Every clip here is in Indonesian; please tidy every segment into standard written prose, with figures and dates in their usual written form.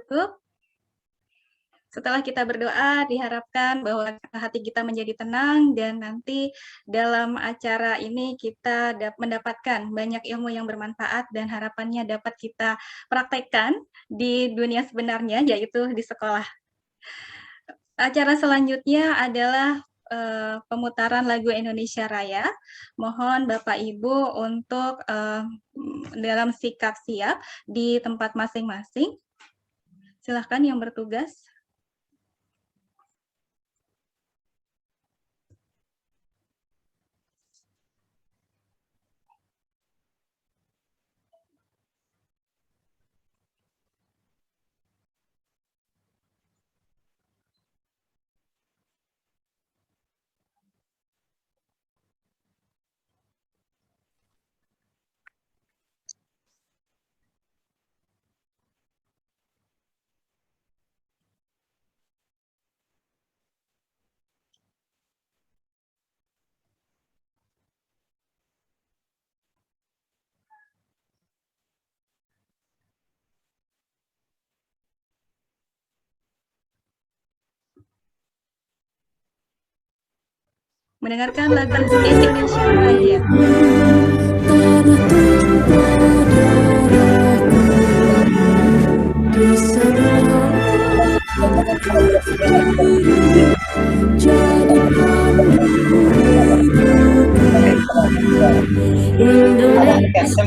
cukup. Setelah kita berdoa, diharapkan bahwa hati kita menjadi tenang dan nanti dalam acara ini kita mendapatkan banyak ilmu yang bermanfaat dan harapannya dapat kita praktekkan di dunia sebenarnya, yaitu di sekolah. Acara selanjutnya adalah pemutaran lagu Indonesia Raya. Mohon Bapak Ibu untuk dalam sikap siap di tempat masing-masing. Silahkan yang bertugas. Mendengarkan lagu Indonesia Raya. Indonesia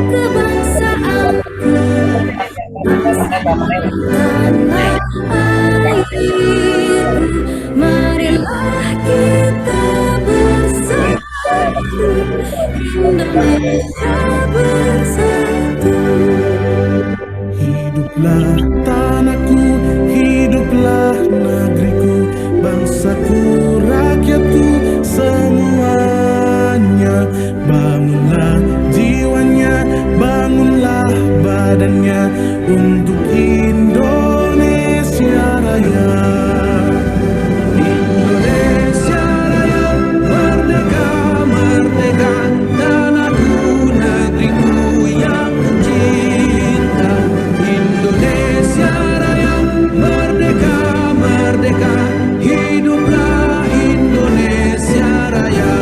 kebangsaanku, tanah airku, marilah kita bersatu, Indonesia bersatu. Hiduplah tanahku, hiduplah negeriku, bangsaku, rakyatku, semuanya. Bangunlah jiwanya, bangunlah badannya untuk Indonesia Raya. Indonesia Raya, merdeka, merdeka, tanahku, negeriku yang cinta. Indonesia Raya, merdeka, merdeka, hiduplah Indonesia Raya.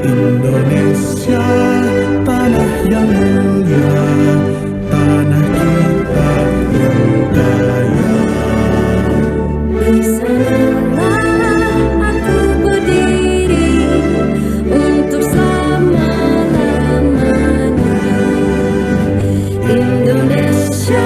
Indonesia, tanah yang mulia, tanah kita yang kaya. Di sanalah aku berdiri untuk selama-lamanya. Indonesia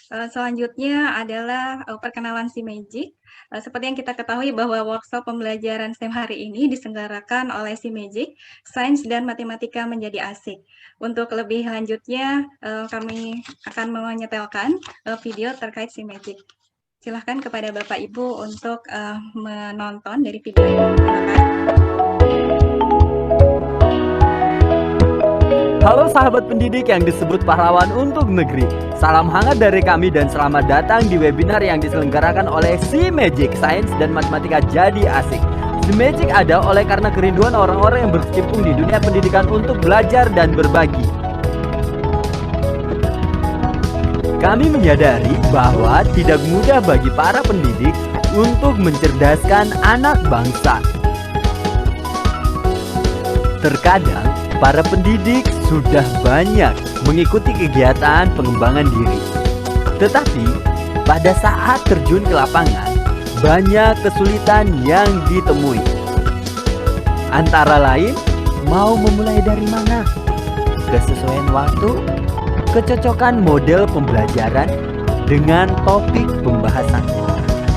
Selanjutnya adalah, perkenalan si Magic. Seperti yang kita ketahui bahwa workshop pembelajaran STEM hari ini diselenggarakan oleh si Magic, Sains dan Matematika Menjadi Asik. Untuk lebih lanjutnya, kami akan menyetelkan, video terkait si Magic. Silahkan kepada Bapak Ibu untuk, menonton dari video ini. Terima kasih. Halo sahabat pendidik yang disebut pahlawan untuk negeri. Salam hangat dari kami dan selamat datang di webinar yang diselenggarakan oleh Si Magic, Sains dan Matematika Jadi Asik. Si Magic ada oleh karena kerinduan orang-orang yang berkecimpung di dunia pendidikan untuk belajar dan berbagi. Kami menyadari bahwa tidak mudah bagi para pendidik untuk mencerdaskan anak bangsa. Terkadang para pendidik sudah banyak mengikuti kegiatan pengembangan diri. Tetapi pada saat terjun ke lapangan, banyak kesulitan yang ditemui. Antara lain, mau memulai dari mana? Kesesuaian waktu, kecocokan model pembelajaran dengan topik pembahasan,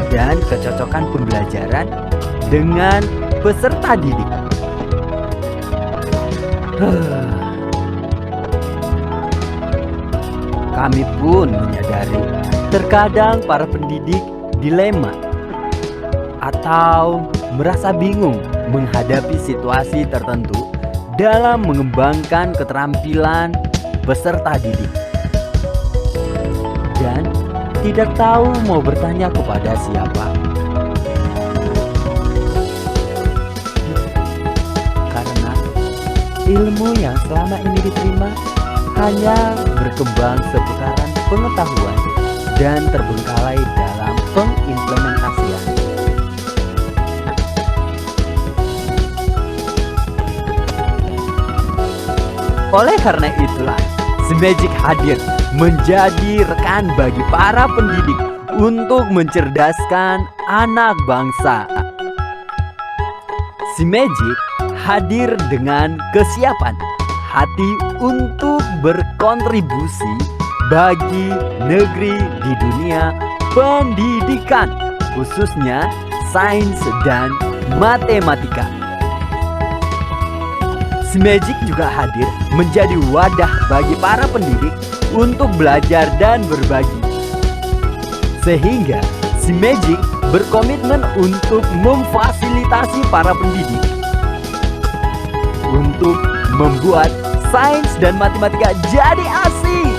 dan kecocokan pembelajaran dengan peserta didik. Kami pun menyadari terkadang para pendidik dilema atau merasa bingung menghadapi situasi tertentu dalam mengembangkan keterampilan peserta didik dan tidak tahu mau bertanya kepada siapa. Karena ilmu yang selama ini diterima hanya berkembang seputaran pengetahuan dan terbengkalai dalam pengimplementasian. Oleh karena itulah, Si Magic hadir menjadi rekan bagi para pendidik untuk mencerdaskan anak bangsa. Si Magic hadir dengan kesiapan hati untuk berkontribusi bagi negeri di dunia pendidikan, khususnya sains dan matematika. Si Magic juga hadir menjadi wadah bagi para pendidik untuk belajar dan berbagi. Sehingga si Magic berkomitmen untuk memfasilitasi para pendidik untuk membuat sains dan matematika jadi asik.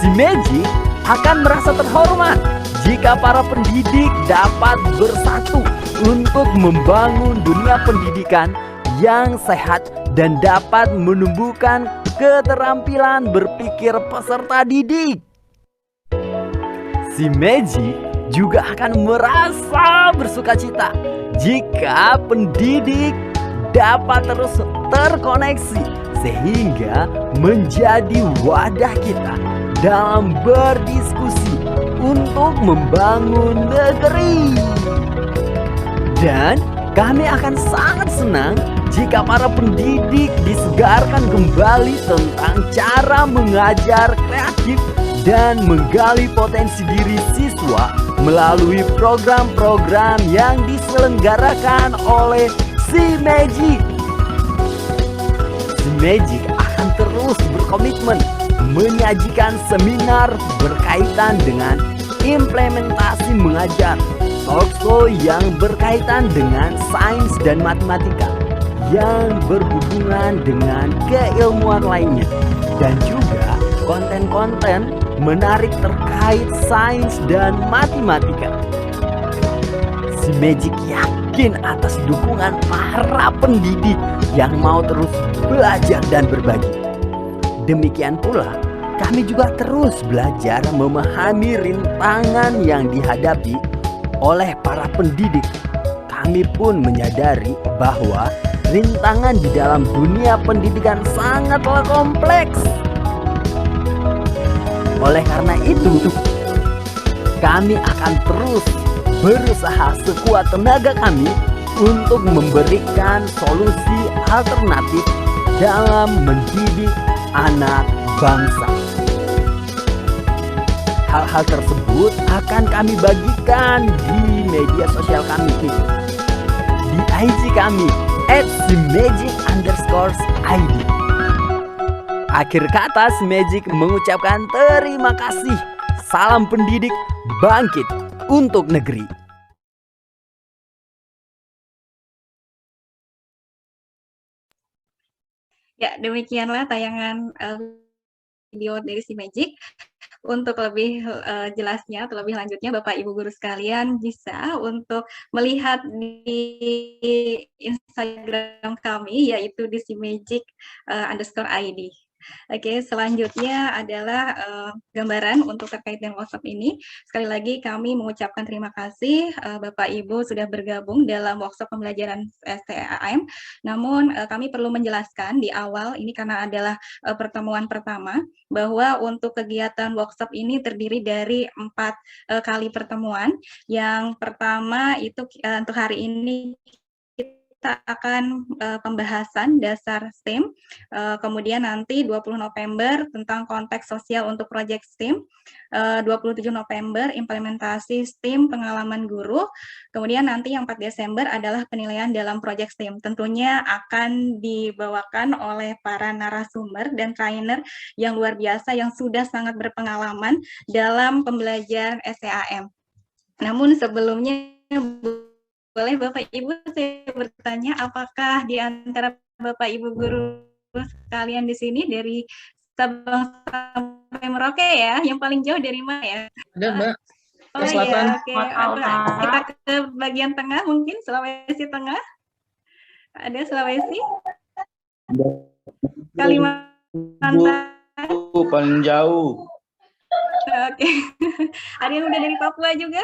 Si Magic akan merasa terhormat jika para pendidik dapat bersatu untuk membangun dunia pendidikan yang sehat dan dapat menumbuhkan keterampilan berpikir peserta didik. Si Magic juga akan merasa bersukacita jika pendidik dapat terus terkoneksi sehingga menjadi wadah kita dalam berdiskusi untuk membangun negeri. Dan kami akan sangat senang jika para pendidik disegarkan kembali tentang cara mengajar kreatif dan menggali potensi diri siswa melalui program-program yang diselenggarakan oleh Si Magic. Si Magic akan terus berkomitmen menyajikan seminar berkaitan dengan implementasi mengajar, talkshow yang berkaitan dengan sains dan matematika yang berhubungan dengan keilmuan lainnya, dan juga konten-konten menarik terkait sains dan matematika. Si Magic yakin atas dukungan para pendidik yang mau terus belajar dan berbagi. Demikian pula, kami juga terus belajar memahami rintangan yang dihadapi oleh para pendidik. Kami pun menyadari bahwa rintangan di dalam dunia pendidikan sangatlah kompleks. Oleh karena itu, kami akan terus berusaha sekuat tenaga kami untuk memberikan solusi alternatif dalam mendidik anak bangsa. Hal-hal tersebut akan kami bagikan di media sosial kami nih, di IG kami @simagic_id. Akhir kata, Simagic mengucapkan terima kasih. Salam pendidik, bangkit untuk negeri. Ya, demikianlah tayangan video dari Simagic. Untuk lebih jelasnya atau lebih lanjutnya, Bapak Ibu guru sekalian bisa untuk melihat di Instagram kami, yaitu di simagic_id. Oke, selanjutnya adalah gambaran untuk terkait dengan workshop ini. Sekali lagi kami mengucapkan terima kasih Bapak Ibu sudah bergabung dalam workshop pembelajaran STAM. Namun kami perlu menjelaskan di awal ini karena adalah pertemuan pertama, bahwa untuk kegiatan workshop ini terdiri dari 4 kali pertemuan. Yang pertama itu untuk hari ini kita akan pembahasan dasar STEM, kemudian nanti 20 November tentang konteks sosial untuk proyek STEM, 27 November implementasi STEM pengalaman guru, kemudian nanti yang 4 Desember adalah penilaian dalam proyek STEM. Tentunya akan dibawakan oleh para narasumber dan trainer yang luar biasa yang sudah sangat berpengalaman dalam pembelajaran STAM. Namun sebelumnya boleh Bapak Ibu saya bertanya, apakah di antara Bapak Ibu guru sekalian di sini dari Sabang sampai Merauke ya, yang paling jauh dari mana ya? Ada Mbak. Oh Selatan. iya, oke. Kita ke bagian tengah mungkin, Sulawesi Tengah. Ada Sulawesi? Kalimantan? Paling jauh. Oke. Ada yang udah dari Papua juga?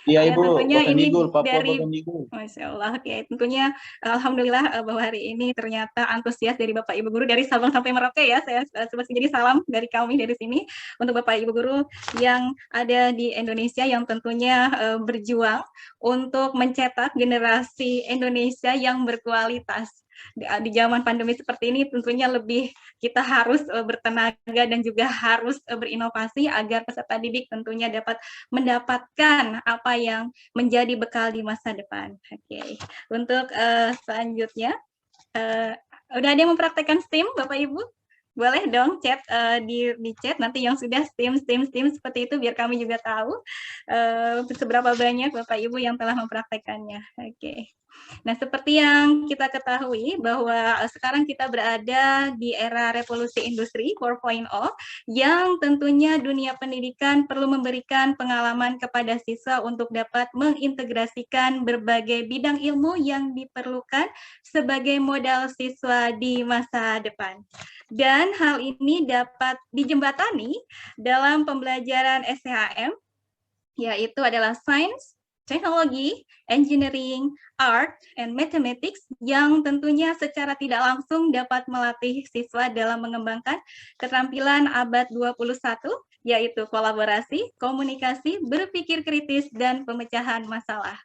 Iya Ya, Ibu, tentunya ini Papua dari Bakandigur. Masya Allah, oke. Tentunya alhamdulillah bahwa hari ini ternyata antusias dari Bapak Ibu guru dari Sabang sampai Merauke ya. Saya jadi salam dari kami dari sini untuk Bapak Ibu guru yang ada di Indonesia yang tentunya berjuang untuk mencetak generasi Indonesia yang berkualitas. Di zaman pandemi seperti ini tentunya lebih kita harus bertenaga dan juga harus berinovasi agar peserta didik tentunya dapat mendapatkan apa yang menjadi bekal di masa depan. Oke. Untuk selanjutnya, udah ada yang mempraktekkan STEAM, Bapak Ibu? Boleh dong chat di chat nanti yang sudah STEAM seperti itu biar kami juga tahu seberapa banyak Bapak Ibu yang telah mempraktekannya. Oke. Nah, seperti yang kita ketahui bahwa sekarang kita berada di era revolusi industri 4.0 yang tentunya dunia pendidikan perlu memberikan pengalaman kepada siswa untuk dapat mengintegrasikan berbagai bidang ilmu yang diperlukan sebagai modal siswa di masa depan. Dan hal ini dapat dijembatani dalam pembelajaran STHM, yaitu adalah Science, Teknologi, Engineering, Art, and Mathematics yang tentunya secara tidak langsung dapat melatih siswa dalam mengembangkan keterampilan abad 21, yaitu kolaborasi, komunikasi, berpikir kritis, dan pemecahan masalah.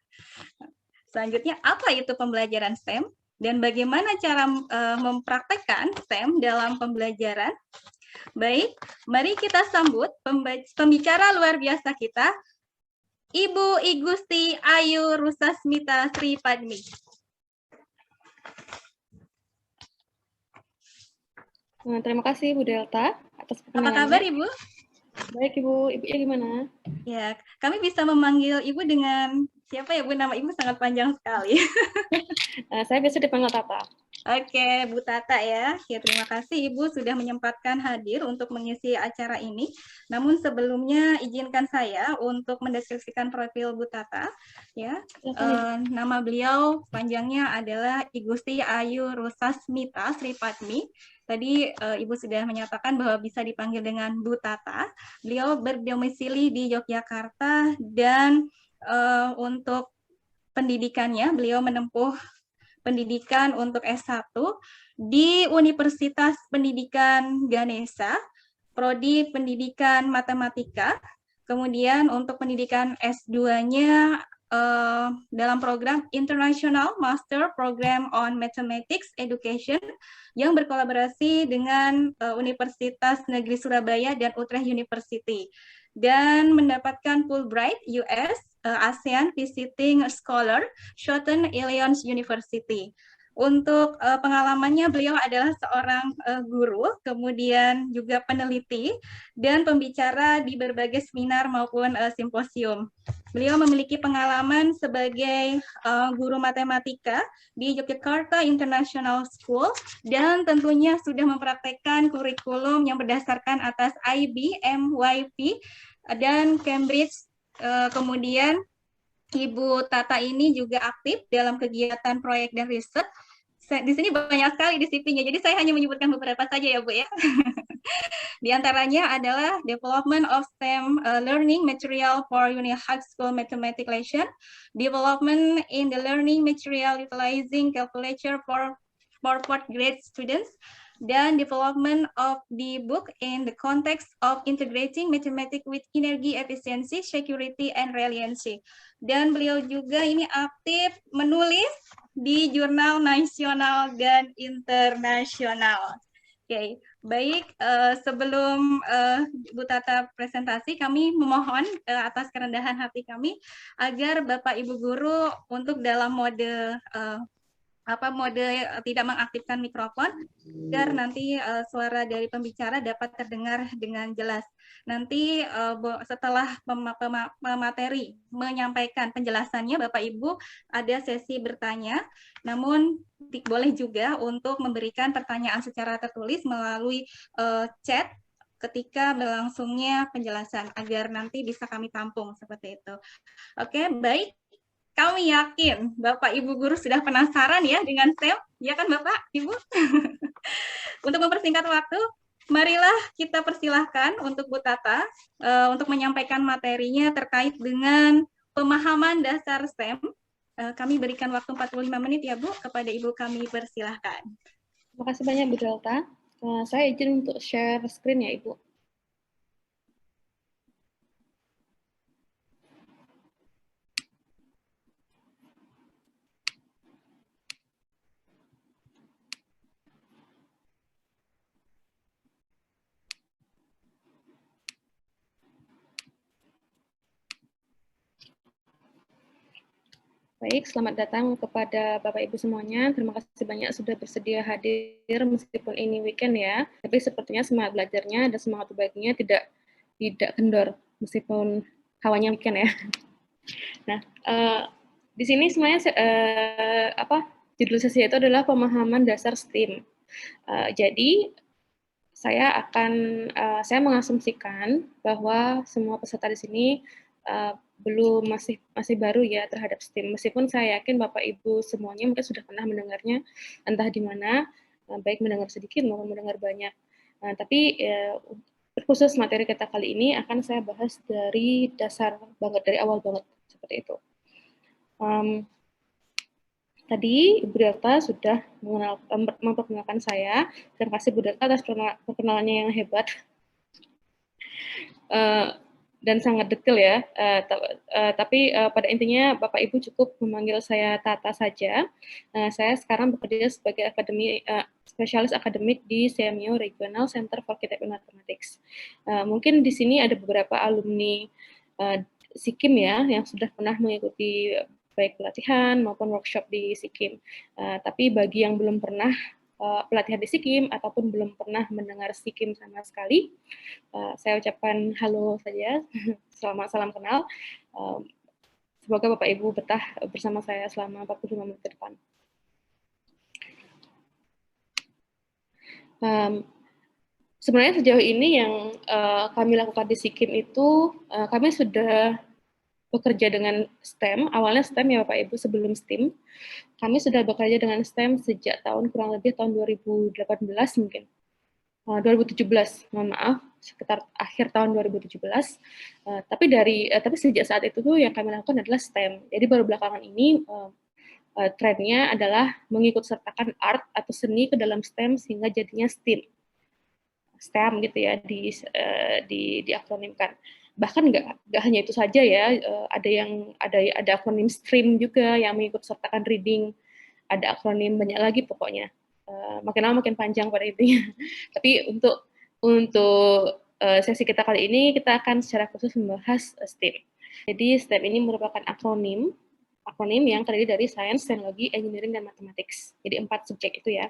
Selanjutnya, apa itu pembelajaran STEM? Dan bagaimana cara mempraktekkan STEM dalam pembelajaran? Baik, mari kita sambut pembicara luar biasa kita, Ibu Igusti Ayu Rusasmita Sri Padmi. Terima kasih Bu Delta atas Apa perkenalannya. kabar Ibu? Baik Ibu, Ibunya gimana? Ya, kami bisa memanggil Ibu dengan siapa ya Bu? Nama Ibu sangat panjang sekali. Saya biasa dipanggil Tata. Oke, Bu Tata ya. Ya, terima kasih Ibu sudah menyempatkan hadir untuk mengisi acara ini. Namun sebelumnya izinkan saya untuk mendeskripsikan profil Bu Tata. Ya, nama beliau panjangnya adalah Igusti Ayu Rusasmita Sri Padmi. Tadi Ibu sudah menyatakan bahwa bisa dipanggil dengan Bu Tata. Beliau berdomisili di Yogyakarta dan untuk pendidikannya beliau menempuh pendidikan untuk S1 di Universitas Pendidikan Ganesha, Prodi Pendidikan Matematika. Kemudian untuk pendidikan S2-nya dalam program International Master Program on Mathematics Education yang berkolaborasi dengan Universitas Negeri Surabaya dan Utrecht University, dan mendapatkan Fulbright US ASEAN Visiting Scholar Schouten Illinois University. Untuk pengalamannya, beliau adalah seorang guru, kemudian juga peneliti dan pembicara di berbagai seminar maupun simposium. Beliau memiliki pengalaman sebagai guru matematika di Yogyakarta International School dan tentunya sudah mempraktekkan kurikulum yang berdasarkan atas IB, MYP, dan Cambridge. Kemudian Ibu Tata ini juga aktif dalam kegiatan proyek dan riset. Di sini banyak sekali di CV-nya, jadi saya hanya menyebutkan beberapa saja ya Bu ya. Di antaranya adalah development of STEM learning material for Uni High School Mathematics lesson, development in the learning material utilizing calculator for fourth grade students, dan development of the book in the context of integrating mathematics with energy efficiency, security, and resiliency. Dan beliau juga ini aktif menulis di jurnal nasional dan internasional. Oke, baik. Sebelum Bu Tata presentasi, kami memohon atas kerendahan hati kami agar Bapak Ibu Guru untuk dalam mode tidak mengaktifkan mikrofon agar nanti suara dari pembicara dapat terdengar dengan jelas. Nanti setelah pemateri menyampaikan penjelasannya, Bapak Ibu ada sesi bertanya, namun boleh juga untuk memberikan pertanyaan secara tertulis melalui chat ketika berlangsungnya penjelasan agar nanti bisa kami tampung seperti itu. Oke, baik. Kami yakin Bapak Ibu Guru sudah penasaran ya dengan STEM, ya kan Bapak Ibu? Untuk mempersingkat waktu, marilah kita persilahkan untuk Bu Tata untuk menyampaikan materinya terkait dengan pemahaman dasar STEM. Kami berikan waktu 45 menit ya Bu, kepada Ibu kami persilahkan. Terima kasih banyak Bu Delta. Saya izin untuk share screen ya Ibu. Baik, selamat datang kepada Bapak Ibu semuanya. Terima kasih banyak sudah bersedia hadir meskipun ini weekend ya. Tapi sepertinya semangat belajarnya dan semangat berbaginya tidak kendor meskipun hawanya weekend ya. Nah, di sini semuanya judul sesi itu adalah pemahaman dasar STEM. Jadi saya mengasumsikan bahwa semua peserta di sini belum masih baru ya terhadap STEM. Meskipun saya yakin Bapak Ibu semuanya mungkin sudah pernah mendengarnya entah di mana, baik mendengar sedikit maupun mendengar banyak. Tapi khusus materi kita kali ini akan saya bahas dari dasar banget, dari awal banget seperti itu. Tadi Ibu Delta sudah memperkenalkan saya. Terima kasih Bu Delta atas perkenalannya yang hebat. Dan sangat detail ya, tapi pada intinya Bapak Ibu cukup memanggil saya Tata saja. Saya sekarang bekerja sebagai spesialis akademik di CMU Regional Center for Kitab and Mathematics. Mungkin di sini ada beberapa alumni SIKIM ya yang sudah pernah mengikuti baik pelatihan maupun workshop di SIKIM. Tapi bagi yang belum pernah pelatihan di SIKIM ataupun belum pernah mendengar SIKIM sama sekali, saya ucapkan halo saja, selamat salam kenal. Semoga Bapak Ibu betah bersama saya selama 45 menit ke depan. Sebenarnya sejauh ini yang kami lakukan di SIKIM itu, kami sudah bekerja dengan STEM, awalnya STEM ya Bapak Ibu sebelum STEAM. Kami sudah bekerja dengan STEM sejak kurang lebih tahun 2018 mungkin. 2017, mohon maaf, sekitar akhir tahun 2017. Tapi sejak saat itu tuh yang kami lakukan adalah STEM. Jadi baru belakangan ini trennya adalah mengikut sertakan art atau seni ke dalam STEM sehingga jadinya STEAM. STEM gitu ya diakronimkan. Bahkan nggak hanya itu saja ya, ada akronim STREAM juga yang mengikut sertakan reading, ada akronim banyak lagi pokoknya. Makin lama makin panjang pada intinya. Tapi untuk sesi kita kali ini kita akan secara khusus membahas STEM. Jadi STEM ini merupakan akronim yang terdiri dari Sains, Teknologi, Engineering, dan Mathematics. Jadi 4 subjek itu ya.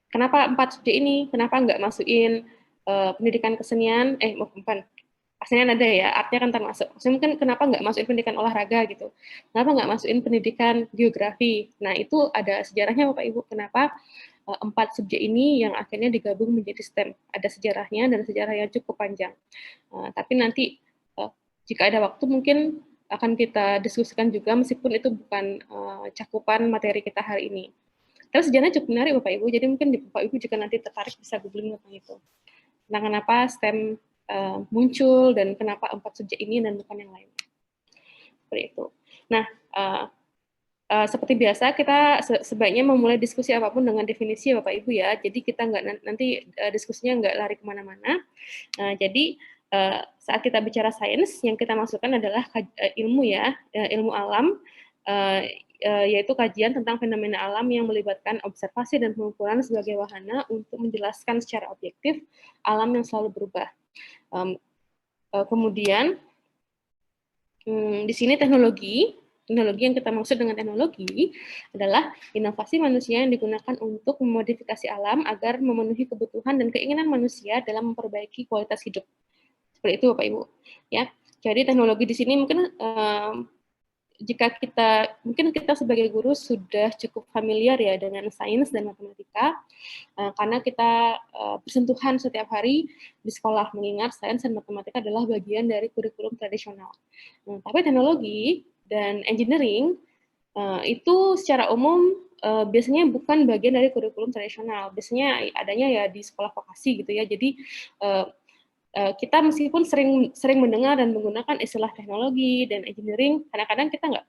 Kenapa 4 subjek ini? Kenapa nggak masukin pendidikan kesenian? Bukan. Kesenian ada ya, artinya kan termasuk. Maksudnya mungkin kenapa nggak masukin pendidikan olahraga gitu? Kenapa nggak masukin pendidikan geografi? Nah, itu ada sejarahnya Bapak Ibu. Kenapa 4 subjek ini yang akhirnya digabung menjadi STEM? Ada sejarahnya dan sejarah yang cukup panjang. Tapi nanti jika ada waktu mungkin akan kita diskusikan juga meskipun itu bukan cakupan materi kita hari ini. Tapi sejarahnya cukup menarik Bapak Ibu, jadi mungkin Bapak Ibu juga nanti tertarik bisa googling tentang itu. Nah, kenapa STEM muncul dan kenapa 4 subjek ini dan bukan yang lainnya. Seperti itu. Nah, seperti biasa kita sebaiknya memulai diskusi apapun dengan definisi Bapak Ibu ya. Jadi kita nanti diskusinya nggak lari kemana-mana. Jadi saat kita bicara sains, yang kita masukkan adalah ilmu ya, ilmu alam, yaitu kajian tentang fenomena alam yang melibatkan observasi dan pengukuran sebagai wahana untuk menjelaskan secara objektif alam yang selalu berubah. Kemudian di sini teknologi yang kita maksud dengan teknologi adalah inovasi manusia yang digunakan untuk memodifikasi alam agar memenuhi kebutuhan dan keinginan manusia dalam memperbaiki kualitas hidup. Seperti itu Bapak Ibu. Ya, jadi teknologi di sini mungkin mungkin kita sebagai guru sudah cukup familiar ya dengan sains dan matematika, karena kita bersentuhan setiap hari di sekolah, mengingat sains dan matematika adalah bagian dari kurikulum tradisional. Tapi teknologi dan engineering itu secara umum biasanya bukan bagian dari kurikulum tradisional, biasanya adanya ya di sekolah vokasi gitu ya. Jadi kita meskipun sering mendengar dan menggunakan istilah teknologi dan engineering, kadang-kadang kita nggak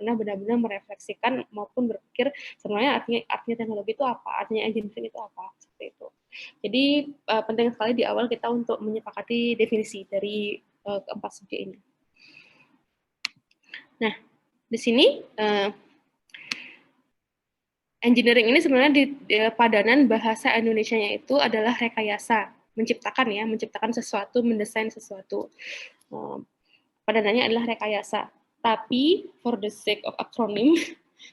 pernah benar-benar merefleksikan maupun berpikir sebenarnya artinya teknologi itu apa, artinya engineering itu apa, seperti itu. Jadi penting sekali di awal kita untuk menyepakati definisi dari keempat subjek ini. Nah, di sini engineering ini sebenarnya di padanan bahasa Indonesianya itu adalah rekayasa. Menciptakan sesuatu, mendesain sesuatu. Padanannya adalah rekayasa. Tapi for the sake of acronym,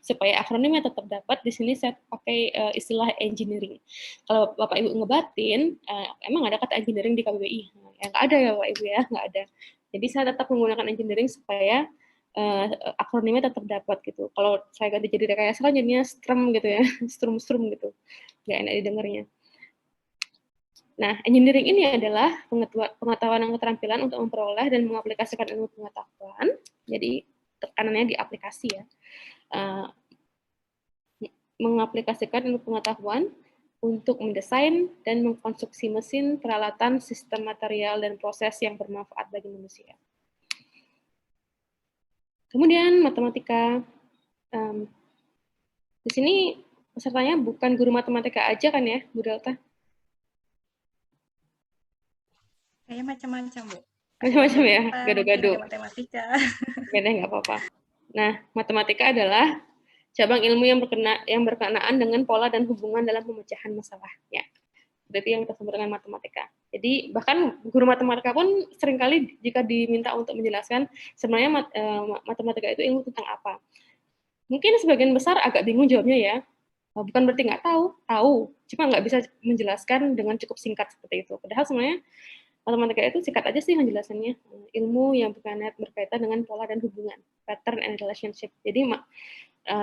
supaya akronimnya tetap dapat, di sini saya pakai istilah engineering. Kalau Bapak Ibu ngebatin, emang ada kata engineering di KBBI? Ya nggak ada ya Bapak Ibu ya, nggak ada. Jadi saya tetap menggunakan engineering supaya akronimnya tetap dapat gitu. Kalau saya ganti jadi rekayasa kan jadinya strum gitu ya, strum gitu, nggak enak didengarnya. Nah, engineering ini adalah pengetahuan dan keterampilan untuk memperoleh dan mengaplikasikan ilmu pengetahuan. Jadi tekanannya di aplikasi ya. Mengaplikasikan ilmu pengetahuan untuk mendesain dan mengkonstruksi mesin, peralatan, sistem material, dan proses yang bermanfaat bagi manusia. Kemudian matematika. Di sini pesertanya bukan guru matematika aja kan ya, Bu Delta? Kayak macam-macam, Bu. Macam-macam ya, gado-gado. Ada matematika. Beda nggak apa-apa. Nah, matematika adalah cabang ilmu yang berkenaan dengan pola dan hubungan dalam pemecahan masalah. Ya, berarti yang kita sebut dengan matematika. Jadi bahkan guru matematika pun seringkali jika diminta untuk menjelaskan sebenarnya matematika itu ilmu tentang apa. Mungkin sebagian besar agak bingung jawabnya ya. Bukan berarti nggak tahu, cuma nggak bisa menjelaskan dengan cukup singkat seperti itu. Padahal sebenarnya matematika itu singkat aja sih penjelasannya, ilmu yang berkaitan dengan pola dan hubungan, pattern and relationship. Jadi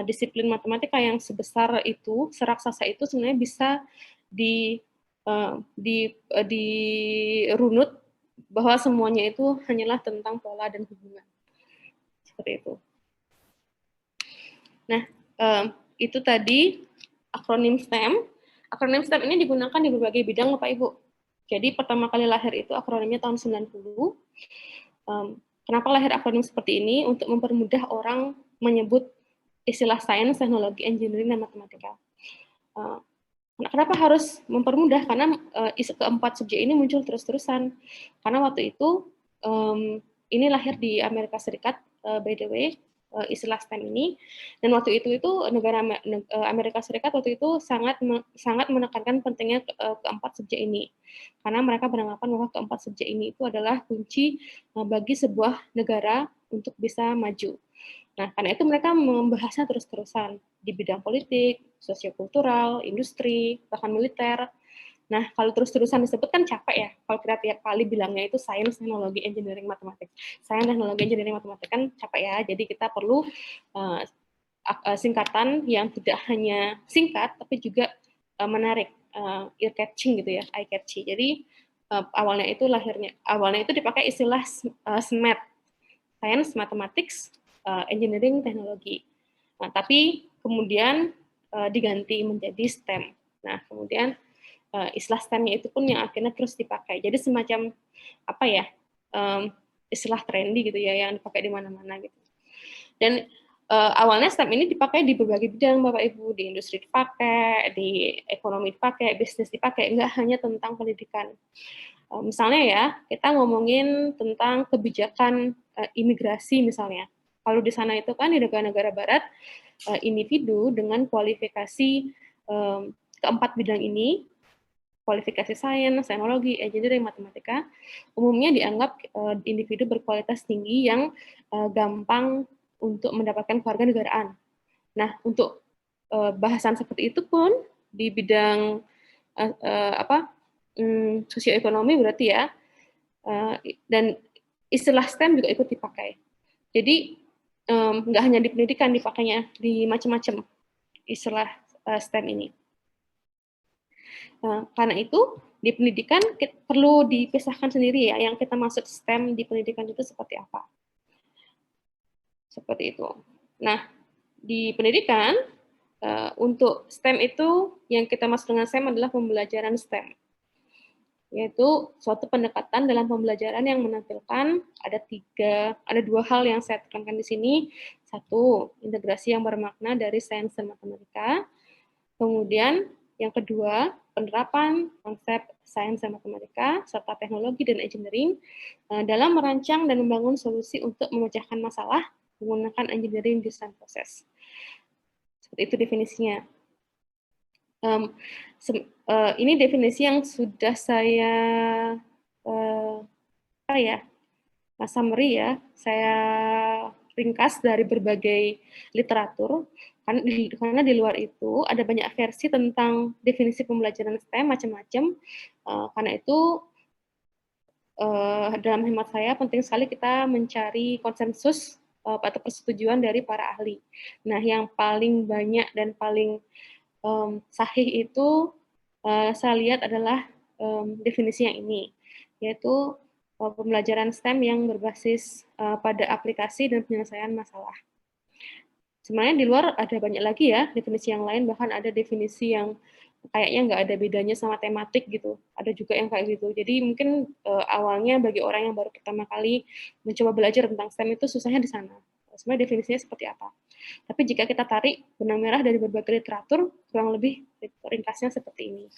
disiplin matematika yang sebesar itu, seraksasa itu sebenarnya bisa dirunut bahwa semuanya itu hanyalah tentang pola dan hubungan. Seperti itu. Nah, itu tadi akronim STEM. Akronim STEM ini digunakan di berbagai bidang, Bapak Ibu. Jadi pertama kali lahir itu akronimnya tahun 90. Kenapa lahir akronim seperti ini? Untuk mempermudah orang menyebut istilah sains, teknologi, engineering, dan matematika. Kenapa harus mempermudah? Karena keempat subjek ini muncul terus-terusan. Karena waktu itu ini lahir di Amerika Serikat, by the way, istilah STEM ini. Dan waktu itu negara Amerika Serikat waktu itu sangat menekankan pentingnya keempat subjek ini. Karena mereka beranggapan bahwa keempat subjek ini itu adalah kunci bagi sebuah negara untuk bisa maju. Nah, karena itu mereka membahasnya terus-terusan di bidang politik, sosiokultural, industri, bahkan militer. Nah, kalau terus-terusan disebut kan capek ya. Kalau kita tiap kali bilangnya itu sains, teknologi, engineering, matematik. Sains, teknologi, engineering, matematik kan capek ya. Jadi kita perlu singkatan yang tidak hanya singkat, tapi juga menarik, ear catching gitu ya, eye catchy. Jadi awalnya itu dipakai istilah SMAT, Science, Mathematics, Engineering, Teknologi. Nah, tapi kemudian diganti menjadi STEM. Nah, kemudian istilah STEM-nya itu pun yang akhirnya terus dipakai. Jadi semacam apa ya, istilah trendy gitu ya, yang dipakai di mana-mana gitu. Dan awalnya STEM ini dipakai di berbagai bidang, Bapak Ibu, di industri dipakai, di ekonomi dipakai, bisnis dipakai, enggak hanya tentang pendidikan. Misalnya ya, kita ngomongin tentang kebijakan imigrasi misalnya. Kalau di sana itu kan di negara-negara barat, individu dengan kualifikasi keempat bidang ini, kualifikasi sains, teknologi, engineering, matematika, umumnya dianggap individu berkualitas tinggi yang gampang untuk mendapatkan kewarganegaraan. Nah, untuk bahasan seperti itu pun di bidang sosioekonomi berarti ya, dan istilah STEM juga ikut dipakai. Jadi nggak hanya di pendidikan dipakainya, di macam-macam istilah STEM ini. Karena itu di pendidikan perlu dipisahkan sendiri ya, yang kita maksud STEM di pendidikan itu seperti apa. Seperti itu. Nah, di pendidikan untuk STEM itu yang kita maksud dengan STEM adalah pembelajaran STEM, yaitu suatu pendekatan dalam pembelajaran yang menampilkan ada dua hal yang saya tekankan di sini. Satu, integrasi yang bermakna dari sains dan matematika. Kemudian yang kedua, penerapan konsep sains dan matematika serta teknologi dan engineering dalam merancang dan membangun solusi untuk memecahkan masalah menggunakan engineering design proses. Seperti itu definisinya. Ini definisi yang sudah saya summary ya, saya ringkas dari berbagai literatur, karena di luar itu ada banyak versi tentang definisi pembelajaran STEM macam-macam. Karena itu dalam hemat saya penting sekali kita mencari konsensus atau persetujuan dari para ahli. Nah, yang paling banyak dan paling sahih itu saya lihat adalah definisi yang ini, yaitu pembelajaran STEM yang berbasis pada aplikasi dan penyelesaian masalah. Sebenarnya di luar ada banyak lagi ya definisi yang lain, bahkan ada definisi yang kayaknya nggak ada bedanya sama tematik gitu. Ada juga yang kayak gitu. Jadi mungkin awalnya bagi orang yang baru pertama kali mencoba belajar tentang STEM itu susahnya di sana. Sebenarnya definisinya seperti apa. Tapi jika kita tarik benang merah dari berbagai literatur, kurang lebih ringkasnya seperti ini.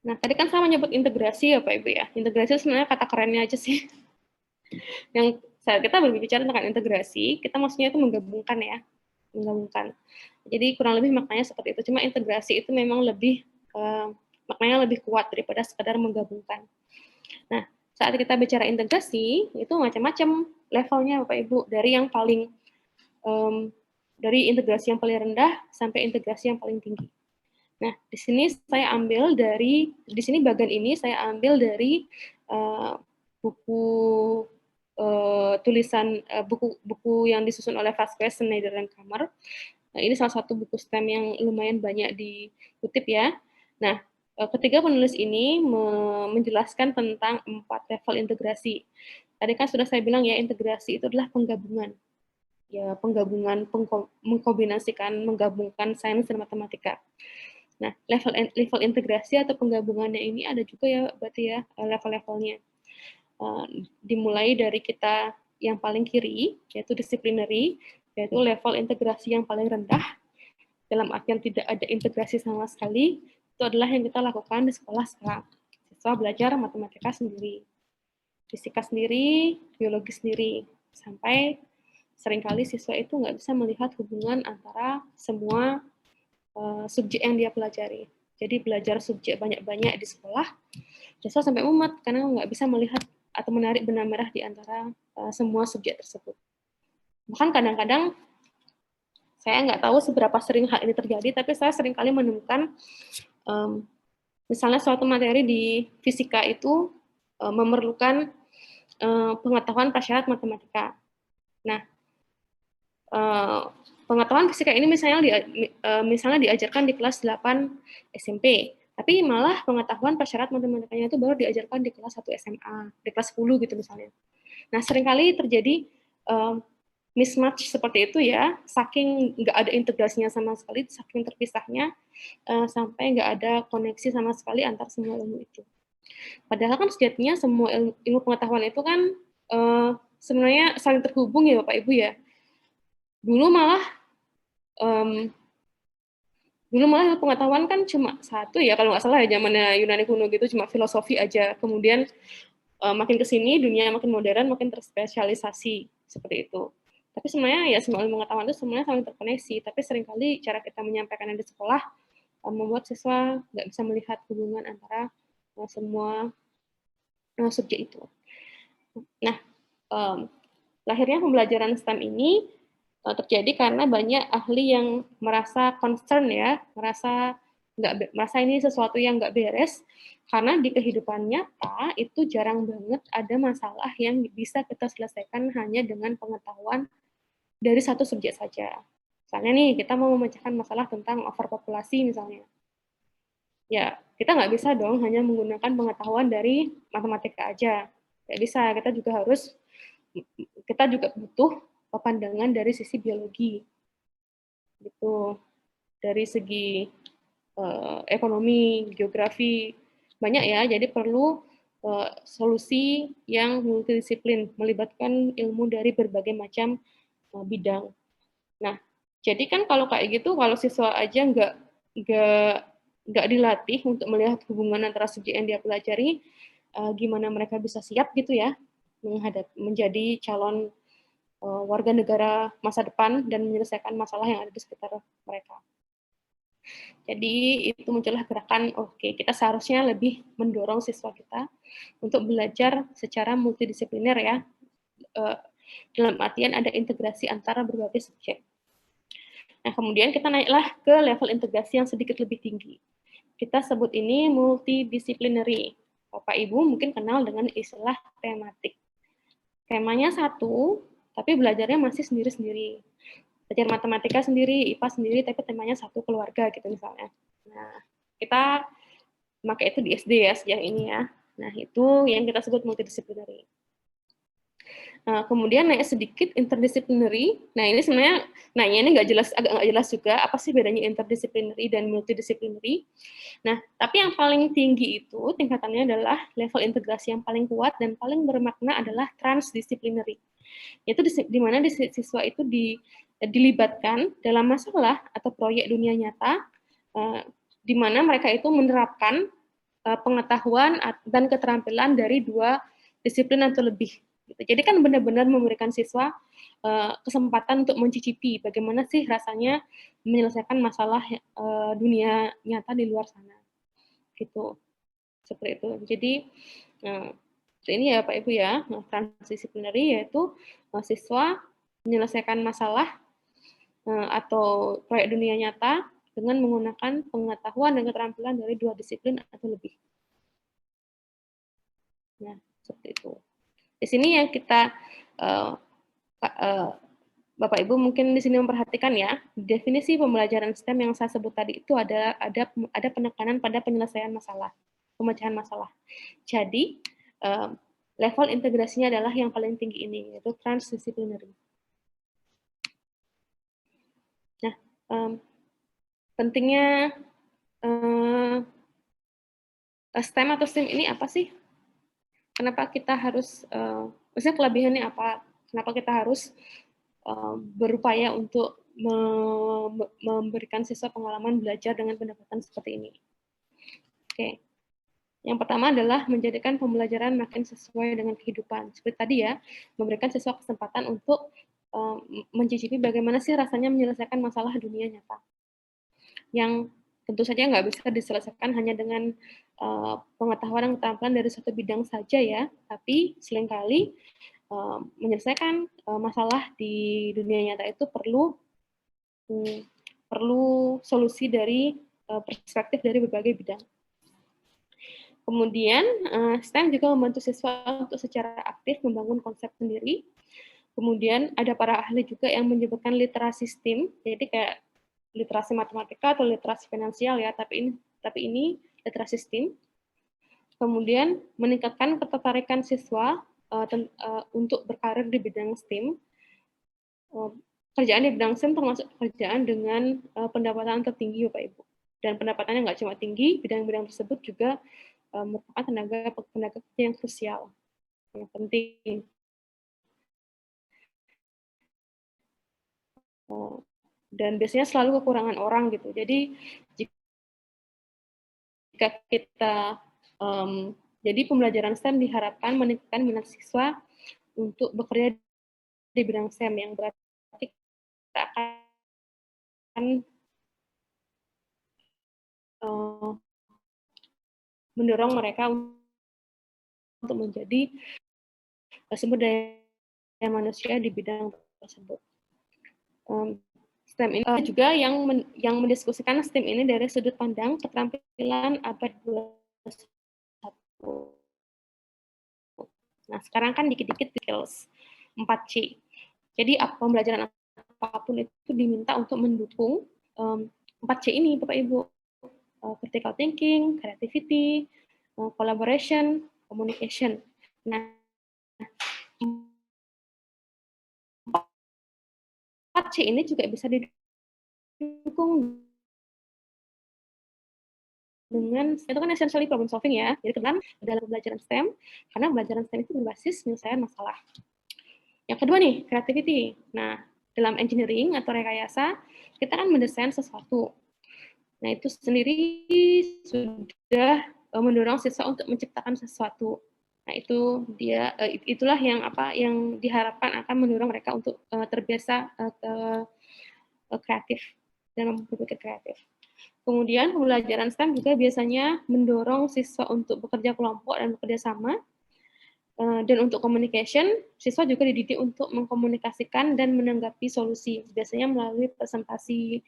Nah, tadi kan saya menyebut integrasi ya Pak Ibu ya. Integrasi sebenarnya kata kerennya aja sih. Yang kita berbicara tentang integrasi, kita maksudnya itu menggabungkan ya. Menggabungkan. Jadi kurang lebih maknanya seperti itu. Cuma integrasi itu memang lebih maknanya lebih kuat daripada sekadar menggabungkan. Nah, saat kita bicara integrasi, itu macam-macam levelnya Bapak Ibu, dari yang paling dari integrasi yang paling rendah sampai integrasi yang paling tinggi. Nah, di sini bagian ini saya ambil dari buku tulisan buku yang disusun oleh Vasquez, Snyder, dan Kramer. Nah, ini salah satu buku STEM yang lumayan banyak dikutip ya. Nah, ketiga penulis ini menjelaskan tentang 4 level integrasi. Tadi kan sudah saya bilang ya, integrasi itu adalah penggabungan. Ya, menggabungkan sains dan matematika. Nah, level integrasi atau penggabungannya ini ada juga ya, berarti ya level-levelnya. Dimulai dari kita yang paling kiri, yaitu disciplinary, yaitu level integrasi yang paling rendah, dalam artian tidak ada integrasi sama sekali, itu adalah yang kita lakukan di sekolah sekarang. Siswa belajar matematika sendiri, fisika sendiri, biologi sendiri, sampai seringkali siswa itu nggak bisa melihat hubungan antara semua subjek yang dia pelajari. Jadi belajar subjek banyak-banyak di sekolah, siswa sampai mumet karena nggak bisa melihat atau menarik benang merah di antara semua subjek tersebut. Bahkan kadang-kadang saya nggak tahu seberapa sering hal ini terjadi, tapi saya seringkali menemukan misalnya suatu materi di fisika itu memerlukan pengetahuan prasyarat matematika. Nah, pengetahuan fisika ini misalnya diajarkan di kelas 8 SMP, tapi malah pengetahuan prasyarat matematikanya itu baru diajarkan di kelas 1 SMA, di kelas 10 gitu misalnya. Nah, seringkali terjadi mismatch seperti itu ya, saking nggak ada integrasinya sama sekali, saking terpisahnya, sampai nggak ada koneksi sama sekali antar semua ilmu itu. Padahal kan sejatinya semua ilmu pengetahuan itu kan sebenarnya saling terhubung ya Bapak Ibu ya. Dulu malah ilmu pengetahuan kan cuma satu ya, kalau nggak salah ya, zamannya Yunani kuno gitu, cuma filosofi aja. Kemudian makin kesini dunia makin modern, makin terspesialisasi seperti itu. Tapi sebenarnya ya semua ilmu pengetahuan itu sebenarnya saling terkoneksi, tapi seringkali cara kita menyampaikannya di sekolah membuat siswa nggak bisa melihat hubungan antara semua subjek itu. Nah, lahirnya pembelajaran STEM ini terjadi karena banyak ahli yang merasa concern ya, merasa ini sesuatu yang nggak beres, karena di kehidupan nyata itu jarang banget ada masalah yang bisa kita selesaikan hanya dengan pengetahuan dari satu subjek saja. Misalnya nih, kita mau memecahkan masalah tentang overpopulasi misalnya. Ya, kita nggak bisa dong hanya menggunakan pengetahuan dari matematika aja. Nggak bisa, kita juga butuh pandangan dari sisi biologi. Gitu. Dari segi ekonomi, geografi, banyak ya, jadi perlu solusi yang multidisiplin, melibatkan ilmu dari berbagai macam bidang. Nah, jadi kan kalau kayak gitu, kalau siswa aja nggak dilatih untuk melihat hubungan antara subjek yang dia pelajari, gimana mereka bisa siap gitu ya, menjadi calon warga negara masa depan dan menyelesaikan masalah yang ada di sekitar mereka. Jadi itu muncullah gerakan, oke, kita seharusnya lebih mendorong siswa kita untuk belajar secara multidisipliner ya, dalam artian ada integrasi antara berbagai subjek. Nah, kemudian kita naiklah ke level integrasi yang sedikit lebih tinggi. Kita sebut ini multidisciplinary. Bapak Ibu mungkin kenal dengan istilah tematik. Temanya satu, tapi belajarnya masih sendiri-sendiri. Belajar matematika sendiri, IPA sendiri, tapi temanya satu keluarga gitu misalnya. Nah, kita pakai itu di SD ya sejak ini ya. Nah, itu yang kita sebut multidisciplinary. Kemudian naik sedikit interdisciplinary. Nah, ini sebenarnya ini agak nggak jelas juga apa sih bedanya interdisciplinary dan multidisciplinary. Nah, tapi yang paling tinggi itu tingkatannya adalah level integrasi yang paling kuat dan paling bermakna adalah transdisciplinary. Yaitu di mana siswa itu dilibatkan dalam masalah atau proyek dunia nyata, di mana mereka itu menerapkan pengetahuan dan keterampilan dari dua disiplin atau lebih. Jadi kan benar-benar memberikan siswa kesempatan untuk mencicipi bagaimana sih rasanya menyelesaikan masalah dunia nyata di luar sana. Gitu. Seperti itu. Jadi ini ya Pak Ibu ya, transdisciplinary yaitu siswa menyelesaikan masalah atau proyek dunia nyata dengan menggunakan pengetahuan dan keterampilan dari dua disiplin atau lebih. Nah, seperti itu. Di sini yang kita Bapak Ibu mungkin di sini memperhatikan ya, definisi pembelajaran STEM yang saya sebut tadi itu ada penekanan pada penyelesaian masalah, pemecahan masalah. Jadi level integrasinya adalah yang paling tinggi ini, yaitu transdisciplinary. Nah, pentingnya STEM atau STEM ini apa sih? Kenapa kita harus, maksudnya kelebihannya apa? Kenapa kita harus berupaya untuk memberikan siswa pengalaman belajar dengan pendekatan seperti ini. Oke. Yang pertama adalah menjadikan pembelajaran makin sesuai dengan kehidupan. Seperti tadi ya, memberikan siswa kesempatan untuk mencicipi bagaimana sih rasanya menyelesaikan masalah dunia nyata. Yang tentu saja nggak bisa diselesaikan hanya dengan pengetahuan dan keterampilan dari satu bidang saja ya, tapi seringkali menyelesaikan masalah di dunia nyata itu perlu solusi dari perspektif dari berbagai bidang. Kemudian, STEM juga membantu siswa untuk secara aktif membangun konsep sendiri. Kemudian ada para ahli juga yang menyebutkan literasi STEM, jadi kayak literasi matematika atau literasi finansial ya, tapi ini literasi STEM. Kemudian meningkatkan ketertarikan siswa untuk berkarir di bidang STEM. Kerjaan di bidang STEM termasuk pekerjaan dengan pendapatan tertinggi Bapak Ibu. Dan pendapatannya nggak cuma tinggi, bidang-bidang tersebut juga merupakan tenaga kerja yang krusial, yang penting. Dan biasanya selalu kekurangan orang gitu. Jadi jika kita jadi pembelajaran STEM diharapkan meningkatkan minat siswa untuk bekerja di bidang STEM, yang berarti kita akan mendorong mereka untuk menjadi sumber daya manusia di bidang tersebut. STEM ini juga yang mendiskusikan STEM ini dari sudut pandang keterampilan abad 21. Nah, sekarang kan dikit-dikit skills 4C. Jadi pembelajaran apapun itu diminta untuk mendukung 4C ini, Bapak Ibu. Critical thinking, creativity, collaboration, communication. Nah, 4C ini juga bisa didukung dengan, itu kan essentially problem solving ya, jadi kebetulan dalam pembelajaran STEM, karena pembelajaran STEM itu berbasis penyelesaian masalah. Yang kedua nih, creativity. Nah, dalam engineering atau rekayasa, kita kan mendesain sesuatu. Nah, itu sendiri sudah mendorong siswa untuk menciptakan sesuatu. Nah, itulah yang diharapkan akan mendorong mereka untuk terbiasa kreatif dan berpikir kreatif. Kemudian pembelajaran STEM juga biasanya mendorong siswa untuk bekerja kelompok dan bekerja sama. Dan untuk communication, siswa juga dididik untuk mengkomunikasikan dan menanggapi solusi, biasanya melalui presentasi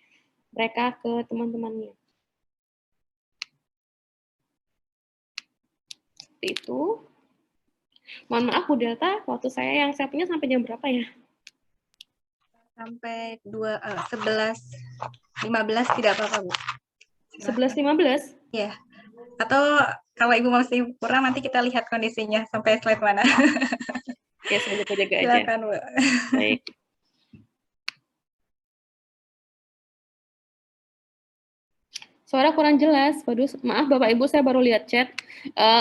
mereka ke teman-temannya. Seperti itu. Mohon maaf Bu Delta, waktu saya punya sampai jam berapa ya? Sampai 11.15 tidak apa-apa Bu. 11.15? Ya. Atau kalau Ibu masih kurang, nanti kita lihat kondisinya sampai slide mana. Ya, saya jaga aja. Silakan Bu. Baik. Suara kurang jelas. Waduh, maaf Bapak Ibu, saya baru lihat chat.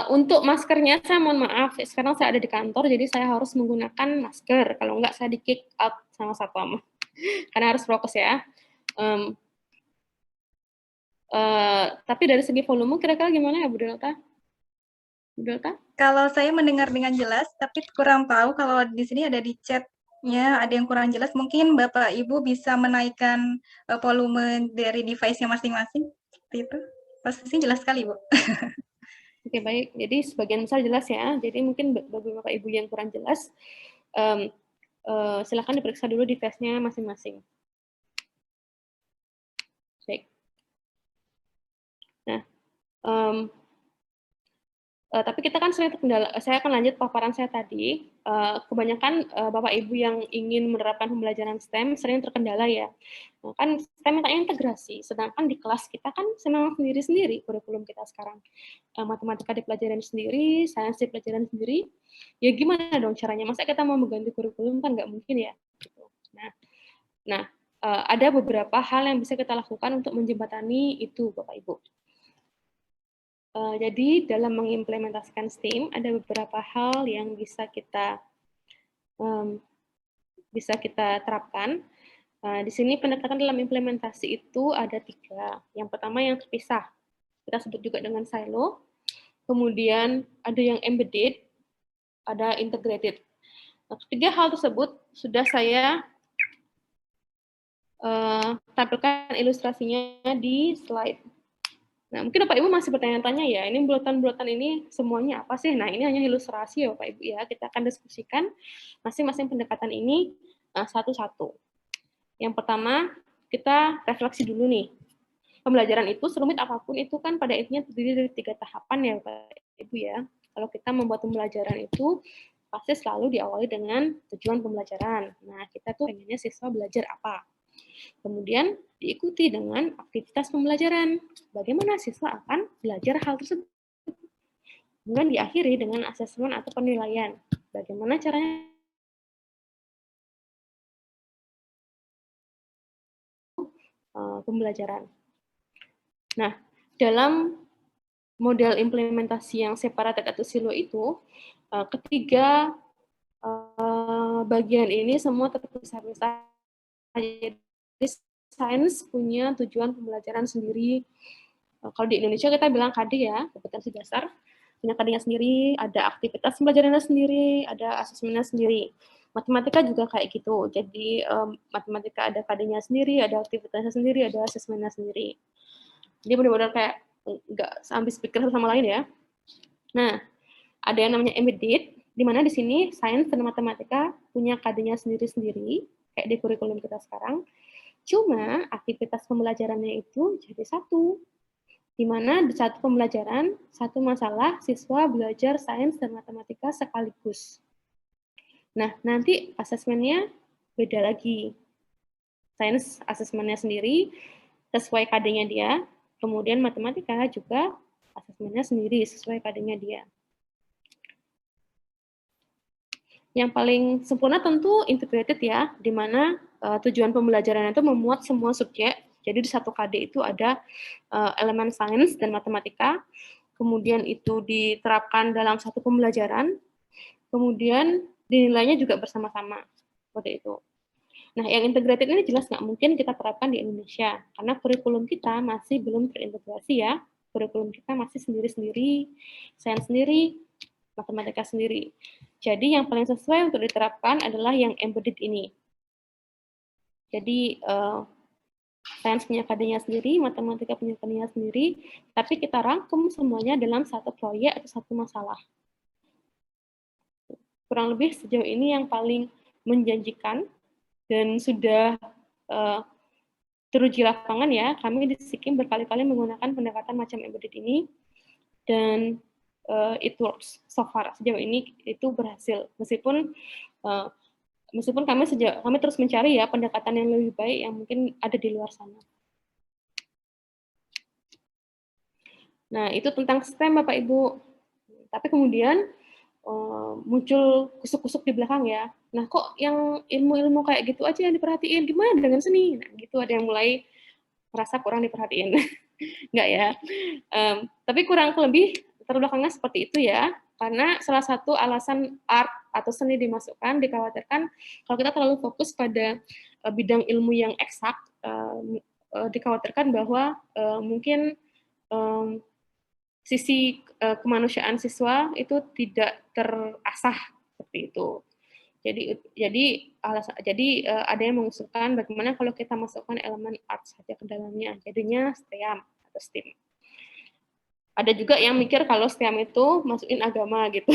Untuk maskernya saya mohon maaf, sekarang saya ada di kantor, jadi saya harus menggunakan masker. Kalau enggak, saya di-kick out sama satpam. Karena harus prokes ya. Tapi dari segi volume, kira-kira gimana ya Bu Delta? Bu Delta? Kalau saya mendengar dengan jelas, tapi kurang tahu kalau di sini ada di chat-nya ada yang kurang jelas. Mungkin Bapak Ibu bisa menaikkan volume dari device-nya masing-masing. Seperti itu. Pasti jelas sekali, Bu. Oke, baik. Jadi sebagian besar jelas ya. Jadi mungkin bagi Bapak Ibu yang kurang jelas, silakan diperiksa dulu device-nya masing-masing. Baik. Nah, tapi kita kan sering terkendala. Saya akan lanjut paparan saya tadi. Kebanyakan Bapak Ibu yang ingin menerapkan pembelajaran STEM sering terkendala ya. Nah, kan STEM mintanya integrasi, sedangkan di kelas kita kan memang sendiri-sendiri kurikulum kita sekarang. Matematika dipelajarin sendiri, sains dipelajarin sendiri. Ya gimana dong caranya? Masa kita mau mengganti kurikulum, kan nggak mungkin ya. Nah, ada beberapa hal yang bisa kita lakukan untuk menjembatani itu Bapak Ibu. Jadi dalam mengimplementasikan STEAM ada beberapa hal yang bisa kita bisa kita terapkan. Di sini pendekatan dalam implementasi itu ada 3. Yang pertama yang terpisah, kita sebut juga dengan silo. Kemudian ada yang embedded, ada integrated. Nah, 3 hal tersebut sudah saya tampilkan ilustrasinya di slide. Nah, mungkin Bapak Ibu masih bertanya-tanya ya, ini bulatan-bulatan ini semuanya apa sih? Nah, ini hanya ilustrasi ya Bapak Ibu ya. Kita akan diskusikan masing-masing pendekatan ini satu-satu. Yang pertama, kita refleksi dulu nih. Pembelajaran itu serumit apapun itu kan pada intinya terdiri dari 3 tahapan ya Bapak Ibu ya. Kalau kita membuat pembelajaran itu pasti selalu diawali dengan tujuan pembelajaran. Nah, kita tuh pengennya siswa belajar apa? Kemudian diikuti dengan aktivitas pembelajaran. Bagaimana siswa akan belajar hal tersebut? Kemudian diakhiri dengan asesmen atau penilaian. Bagaimana caranya pembelajaran. Nah, dalam model implementasi yang separated atau silo itu, ketiga bagian ini semua terpisah-pisah. Jadi sains punya tujuan pembelajaran sendiri. Kalau di Indonesia kita bilang KD ya, kompetensi dasar, punya KD-nya sendiri, ada aktivitas pembelajarannya sendiri, ada asesmennya sendiri. Matematika juga kayak gitu. Jadi matematika ada KD-nya sendiri, ada aktivitasnya sendiri, ada asesmennya sendiri. Jadi benar-benar kayak nggak ambis pikir satu sama lain ya. Nah, ada yang namanya embedded, di mana di sini sains dan matematika punya KD-nya sendiri-sendiri, kayak di kurikulum kita sekarang. Cuma aktivitas pembelajarannya itu jadi satu, di mana di satu pembelajaran, satu masalah, siswa belajar sains dan matematika sekaligus. Nah, nanti asesmennya beda lagi. Sains asesmennya sendiri, sesuai KD-nya dia, kemudian matematika juga asesmennya sendiri, sesuai KD-nya dia. Yang paling sempurna tentu integrated ya, di mana tujuan pembelajaran itu memuat semua subjek. Jadi di satu KD itu ada elemen sains dan matematika, kemudian itu diterapkan dalam satu pembelajaran, kemudian dinilainya juga bersama-sama, seperti itu. Nah, yang integrated ini jelas nggak mungkin kita terapkan di Indonesia, karena kurikulum kita masih belum terintegrasi ya. Kurikulum kita masih sendiri-sendiri, sains sendiri, matematika sendiri. Jadi yang paling sesuai untuk diterapkan adalah yang embedded ini. Jadi sains punya KD-nya sendiri, matematika punya KD-nya sendiri, tapi kita rangkum semuanya dalam satu proyek atau satu masalah. Kurang lebih sejauh ini yang paling menjanjikan dan sudah teruji lapangan ya. Kami di SIKIM berkali-kali menggunakan pendekatan macam embedded ini, dan it works so far. Sejauh ini itu berhasil, meskipun kami terus mencari ya pendekatan yang lebih baik yang mungkin ada di luar sana. Nah, itu tentang STEM Bapak Ibu. Tapi kemudian muncul kusuk-kusuk di belakang ya. Nah, kok yang ilmu-ilmu kayak gitu aja yang diperhatiin, gimana dengan seni? Nah, gitu ada yang mulai merasa kurang diperhatiin. Enggak ya. Tapi kurang lebih terbelakangnya seperti itu ya. Karena salah satu alasan art atau seni dimasukkan, dikhawatirkan kalau kita terlalu fokus pada bidang ilmu yang eksak, dikhawatirkan bahwa mungkin sisi kemanusiaan siswa itu tidak terasah seperti itu. Jadi ada yang mengusulkan bagaimana kalau kita masukkan elemen art saja ke dalamnya, jadinya STEAM atau STEAM. Ada juga yang mikir kalau STEAM itu masukin agama gitu.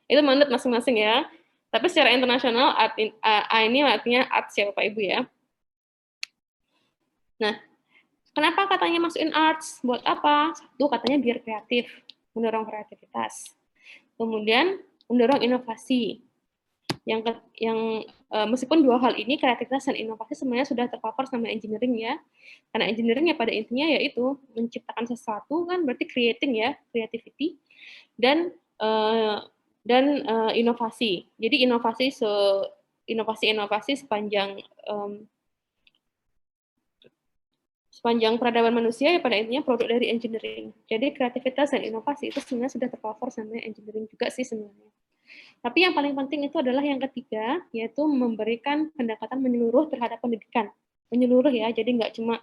Itu menurut masing-masing ya. Tapi secara internasional ini artinya arts ya Bapak Ibu ya. Nah, kenapa katanya masukin arts? Buat apa? Satu, katanya biar kreatif, mendorong kreativitas. Kemudian mendorong inovasi. Yang meskipun dua hal ini, kreativitas dan inovasi sebenarnya sudah tercover sama engineering ya. Karena engineering ya pada intinya yaitu menciptakan sesuatu kan berarti creating ya, creativity dan inovasi. Jadi inovasi sepanjang peradaban manusia ya pada intinya produk dari engineering. Jadi kreativitas dan inovasi itu sebenarnya sudah tercover sama engineering juga sih sebenarnya. Tapi yang paling penting itu adalah yang ketiga, yaitu memberikan pendekatan menyeluruh terhadap pendidikan. Menyeluruh ya, jadi nggak cuma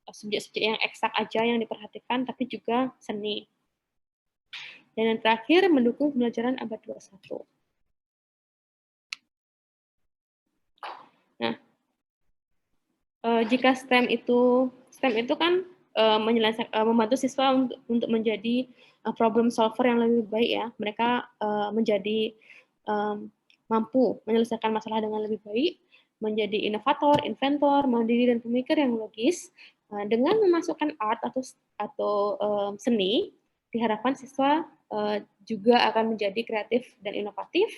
subjek-subjek yang eksak aja yang diperhatikan, tapi juga seni. Dan yang terakhir, mendukung pembelajaran abad 21. Nah, jika STEM itu kan membantu siswa untuk menjadi problem solver yang lebih baik ya. Mereka menjadi mampu menyelesaikan masalah dengan lebih baik, menjadi inovator, inventor, mandiri dan pemikir yang logis. Dengan memasukkan art atau seni, diharapkan siswa juga akan menjadi kreatif dan inovatif.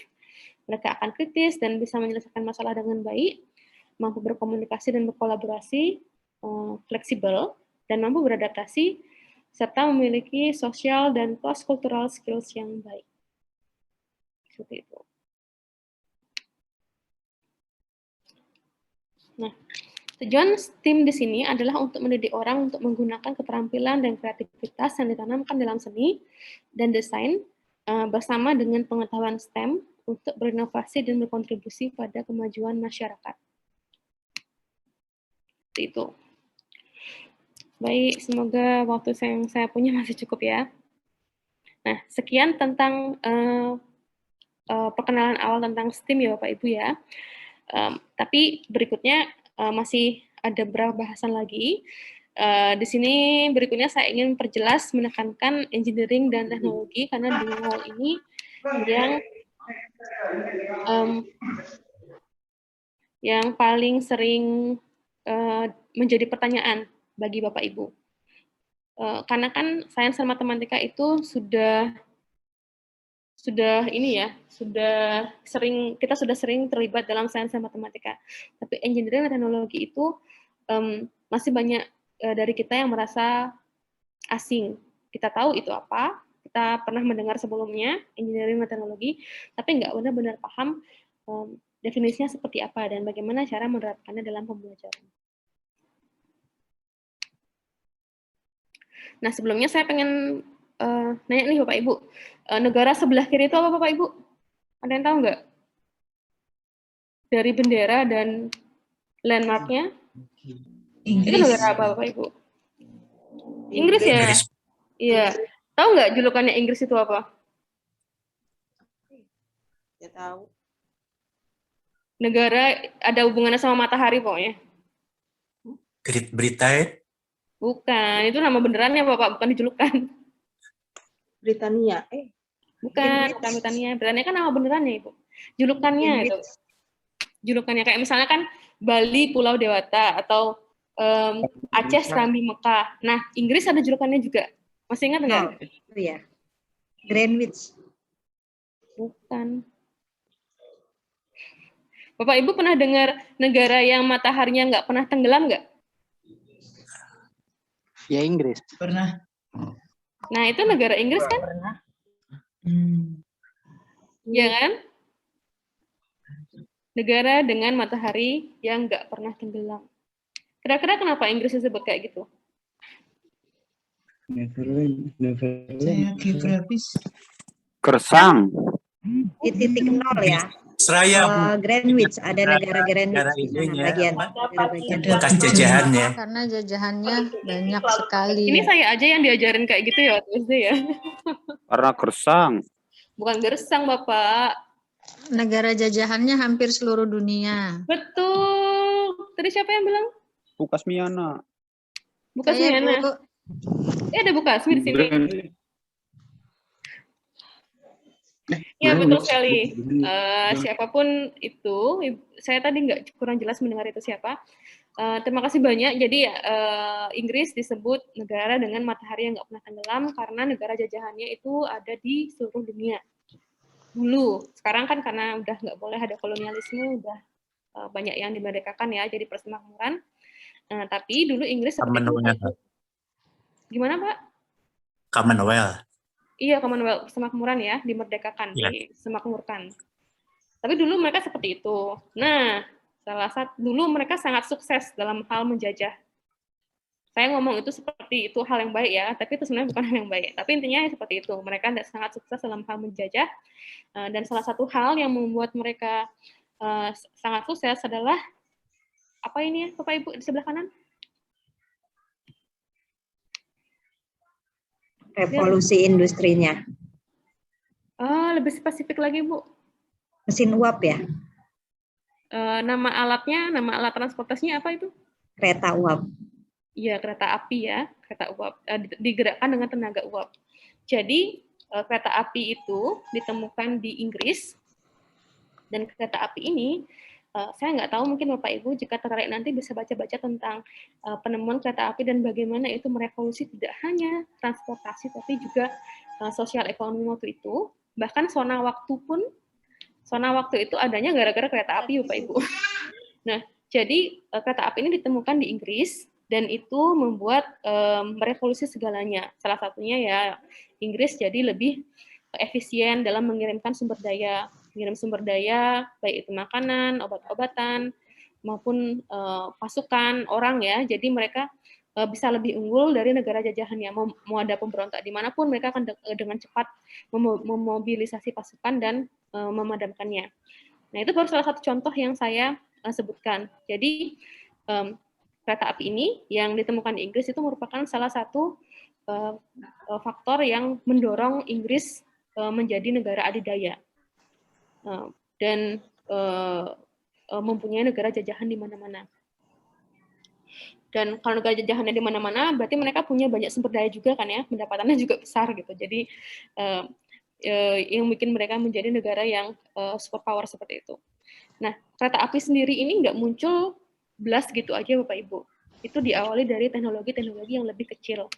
Mereka akan kritis dan bisa menyelesaikan masalah dengan baik, mampu berkomunikasi dan berkolaborasi, fleksibel, dan mampu beradaptasi, serta memiliki social dan cross-cultural skills yang baik. Seperti itu. Nah, tujuan STEAM di sini adalah untuk mendidik orang untuk menggunakan keterampilan dan kreativitas yang ditanamkan dalam seni dan desain bersama dengan pengetahuan STEM untuk berinovasi dan berkontribusi pada kemajuan masyarakat. Seperti itu. Baik, semoga waktu yang saya punya masih cukup ya. Nah, sekian tentang perkenalan awal tentang STEAM ya Bapak Ibu ya. Tapi berikutnya masih ada beberapa bahasan lagi. Di sini berikutnya saya ingin perjelas menekankan engineering dan teknologi karena dua hal ini yang paling sering menjadi pertanyaan bagi Bapak Ibu. Karena kan sains dan matematika itu sudah sering terlibat dalam sains dan matematika. Tapi engineering dan teknologi itu masih banyak dari kita yang merasa asing. Kita tahu itu apa, kita pernah mendengar sebelumnya engineering dan teknologi, tapi nggak benar-benar paham definisinya seperti apa dan bagaimana cara menerapkannya dalam pembelajaran. Nah, sebelumnya saya pengen nanya nih Bapak Ibu, negara sebelah kiri itu apa Bapak Ibu? Ada yang tahu nggak? Dari bendera dan landmarknya? Itu negara apa Bapak Ibu? Inggris ya? Iya. Tahu nggak julukannya Inggris itu apa? Ya tahu. Negara ada hubungannya sama matahari pokoknya. Great Britain? Bukan, itu nama benerannya Bapak, bukan dijulukan. Britania. Bukan Britania. Britania kan nama benerannya Ibu. Julukannya itu. Julukannya kayak misalnya kan Bali Pulau Dewata atau Aceh Serambi Mekah. Nah, Inggris ada julukannya juga. Masih ingat nggak? Oh iya. Greenwich. Bukan. Bapak Ibu pernah dengar negara yang mataharinya nggak pernah tenggelam nggak? Ya Inggris. Pernah. Nah, itu negara Inggris kan? Pernah. Iya kan? Negara dengan matahari yang nggak pernah tenggelam. Kira-kira kenapa Inggris disebut kayak gitu? Saya geografis. Kersang. Di titik nol ya. Seraya Greenwich, ada negara Greenwich negara di sana itunya, bagian. bekas jajahannya. Karena jajahannya banyak sekali. Ini saya aja yang diajarin kayak gitu ya waktu SD ya. Karena kersang. Bukan gersang, Bapak. Negara jajahannya hampir seluruh dunia. Betul. Tadi siapa yang bilang? Bukas Miana. Bukan Saya Miana. Bu, Ada Bukasmi di sini. Ya, betul sekali. Siapapun itu, saya tadi nggak kurang jelas mendengar itu siapa. Terima kasih banyak. Jadi Inggris disebut negara dengan matahari yang nggak pernah tenggelam karena negara jajahannya itu ada di seluruh dunia. Dulu, sekarang kan karena udah nggak boleh ada kolonialisme, udah banyak yang dimerdekakan ya, jadi persemakmuran. Tapi dulu Inggris seperti itu. Gimana Pak? Commonwealth. Iya, Commonwealth, persemakmuran ya, dimerdekakan, disemakmurkan. Tapi dulu mereka seperti itu. Nah, dulu mereka sangat sukses dalam hal menjajah. Saya ngomong itu seperti itu hal yang baik ya, tapi itu sebenarnya bukan hal yang baik. Tapi intinya seperti itu. Mereka sangat sukses dalam hal menjajah, dan salah satu hal yang membuat mereka sangat sukses adalah apa ini ya, Bapak Ibu di sebelah kanan? Revolusi industrinya. Lebih spesifik lagi, Bu. Mesin uap ya? Nama alatnya, nama alat transportasinya apa itu? Kereta uap. Iya, kereta api ya, kereta uap, digerakkan dengan tenaga uap. Jadi, kereta api itu ditemukan di Inggris, dan kereta api ini, saya nggak tahu, mungkin Bapak Ibu jika tertarik nanti bisa baca-baca tentang penemuan kereta api dan bagaimana itu merevolusi tidak hanya transportasi, tapi juga sosial ekonomi waktu itu. Bahkan zona waktu itu adanya gara-gara kereta api, Bapak Ibu. Nah, jadi kereta api ini ditemukan di Inggris, dan itu membuat merevolusi segalanya. Salah satunya ya Inggris jadi lebih efisien dalam mengirimkan sumber daya, baik itu makanan, obat-obatan, maupun pasukan orang ya. Jadi mereka bisa lebih unggul dari negara jajahannya. Mau ada pemberontak dimanapun, mereka akan dengan cepat memobilisasi pasukan dan memadamkannya. Nah, itu baru salah satu contoh yang saya sebutkan. Jadi kereta api ini yang ditemukan di Inggris itu merupakan salah satu faktor yang mendorong Inggris menjadi negara adidaya dan mempunyai negara jajahan di mana-mana. Dan kalau negara jajahannya di mana-mana, berarti mereka punya banyak sumber daya juga kan ya, pendapatannya juga besar gitu. Jadi yang bikin mereka menjadi negara yang superpower seperti itu. Nah, kereta api sendiri ini nggak muncul belas gitu aja Bapak Ibu. Itu diawali dari teknologi-teknologi yang lebih kecil.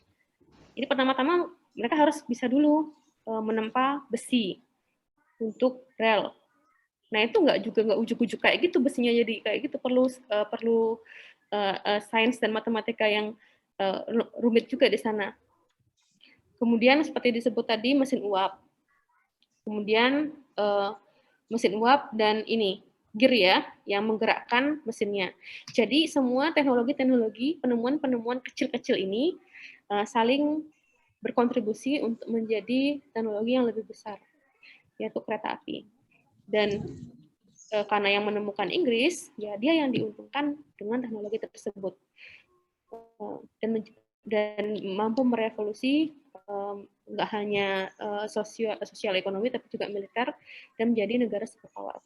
Jadi pertama-tama mereka harus bisa dulu menempa besi untuk rel. Nah, itu nggak ujuk-ujuk kayak gitu besinya, jadi kayak gitu perlu sains dan matematika yang rumit juga di sana. Kemudian seperti disebut tadi mesin uap. Kemudian mesin uap dan ini gear ya, yang menggerakkan mesinnya. Jadi semua teknologi-teknologi, penemuan-penemuan kecil-kecil ini saling berkontribusi untuk menjadi teknologi yang lebih besar, yaitu kereta api. Dan karena yang menemukan Inggris, ya dia yang diuntungkan dengan teknologi tersebut. Dan mampu merevolusi nggak hanya sosial ekonomi, tapi juga militer, dan menjadi negara superpower.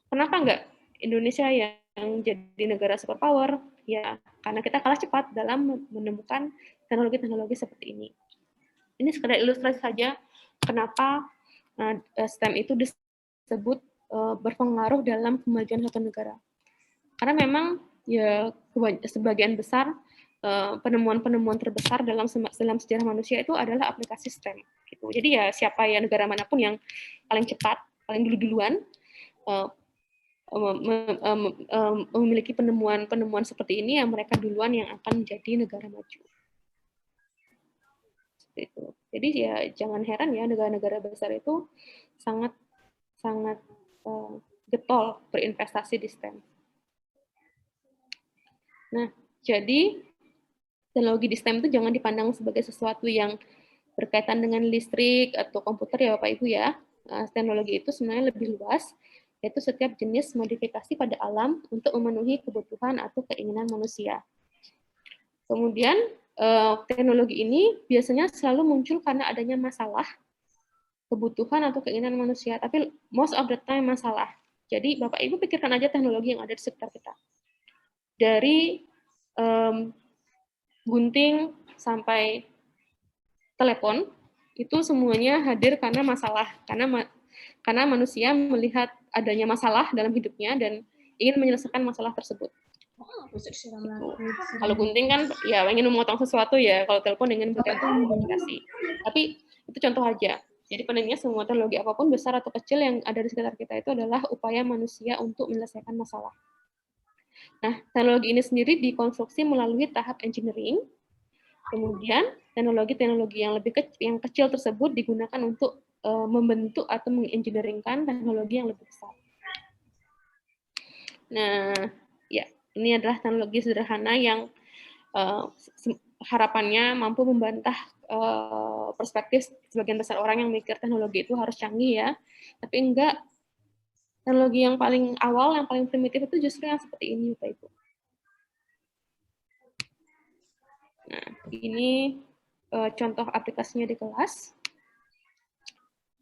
Kenapa nggak Indonesia yang jadi negara superpower? Ya, karena kita kalah cepat dalam menemukan teknologi-teknologi seperti ini. Ini sekedar ilustrasi saja kenapa STEM itu disebut berpengaruh dalam kemajuan suatu negara. Karena memang ya sebagian besar penemuan-penemuan terbesar dalam sejarah manusia itu adalah aplikasi STEM. Gitu. Jadi ya siapa ya negara manapun yang paling cepat, paling duluan memiliki penemuan seperti ini, yang mereka duluan yang akan menjadi negara maju. Seperti itu. Jadi ya jangan heran ya negara-negara besar itu sangat getol berinvestasi di STEM. Nah, jadi teknologi di STEM itu jangan dipandang sebagai sesuatu yang berkaitan dengan listrik atau komputer ya Bapak Ibu ya. Teknologi itu sebenarnya lebih luas, yaitu setiap jenis modifikasi pada alam untuk memenuhi kebutuhan atau keinginan manusia. Kemudian teknologi ini biasanya selalu muncul karena adanya masalah, kebutuhan atau keinginan manusia, tapi most of the time masalah. Jadi Bapak Ibu pikirkan aja teknologi yang ada di sekitar kita. Dari gunting sampai telepon, itu semuanya hadir karena masalah, karena manusia melihat adanya masalah dalam hidupnya dan ingin menyelesaikan masalah tersebut. Kalau gunting kan ya ingin memotong sesuatu ya, kalau telepon ingin berkaitan komunikasi. Tapi itu contoh aja. Jadi pentingnya semua teknologi apapun besar atau kecil yang ada di sekitar kita itu adalah upaya manusia untuk menyelesaikan masalah. Nah, teknologi ini sendiri dikonstruksi melalui tahap engineering. Kemudian teknologi-teknologi yang kecil tersebut digunakan untuk membentuk atau mengengineeringkan teknologi yang lebih besar. Nah, ya ini adalah teknologi sederhana yang harapannya mampu membantah perspektif sebagian besar orang yang mikir teknologi itu harus canggih ya, tapi enggak, teknologi yang paling awal, yang paling primitif itu justru yang seperti ini, Bapak Ibu. Nah, ini contoh aplikasinya di kelas.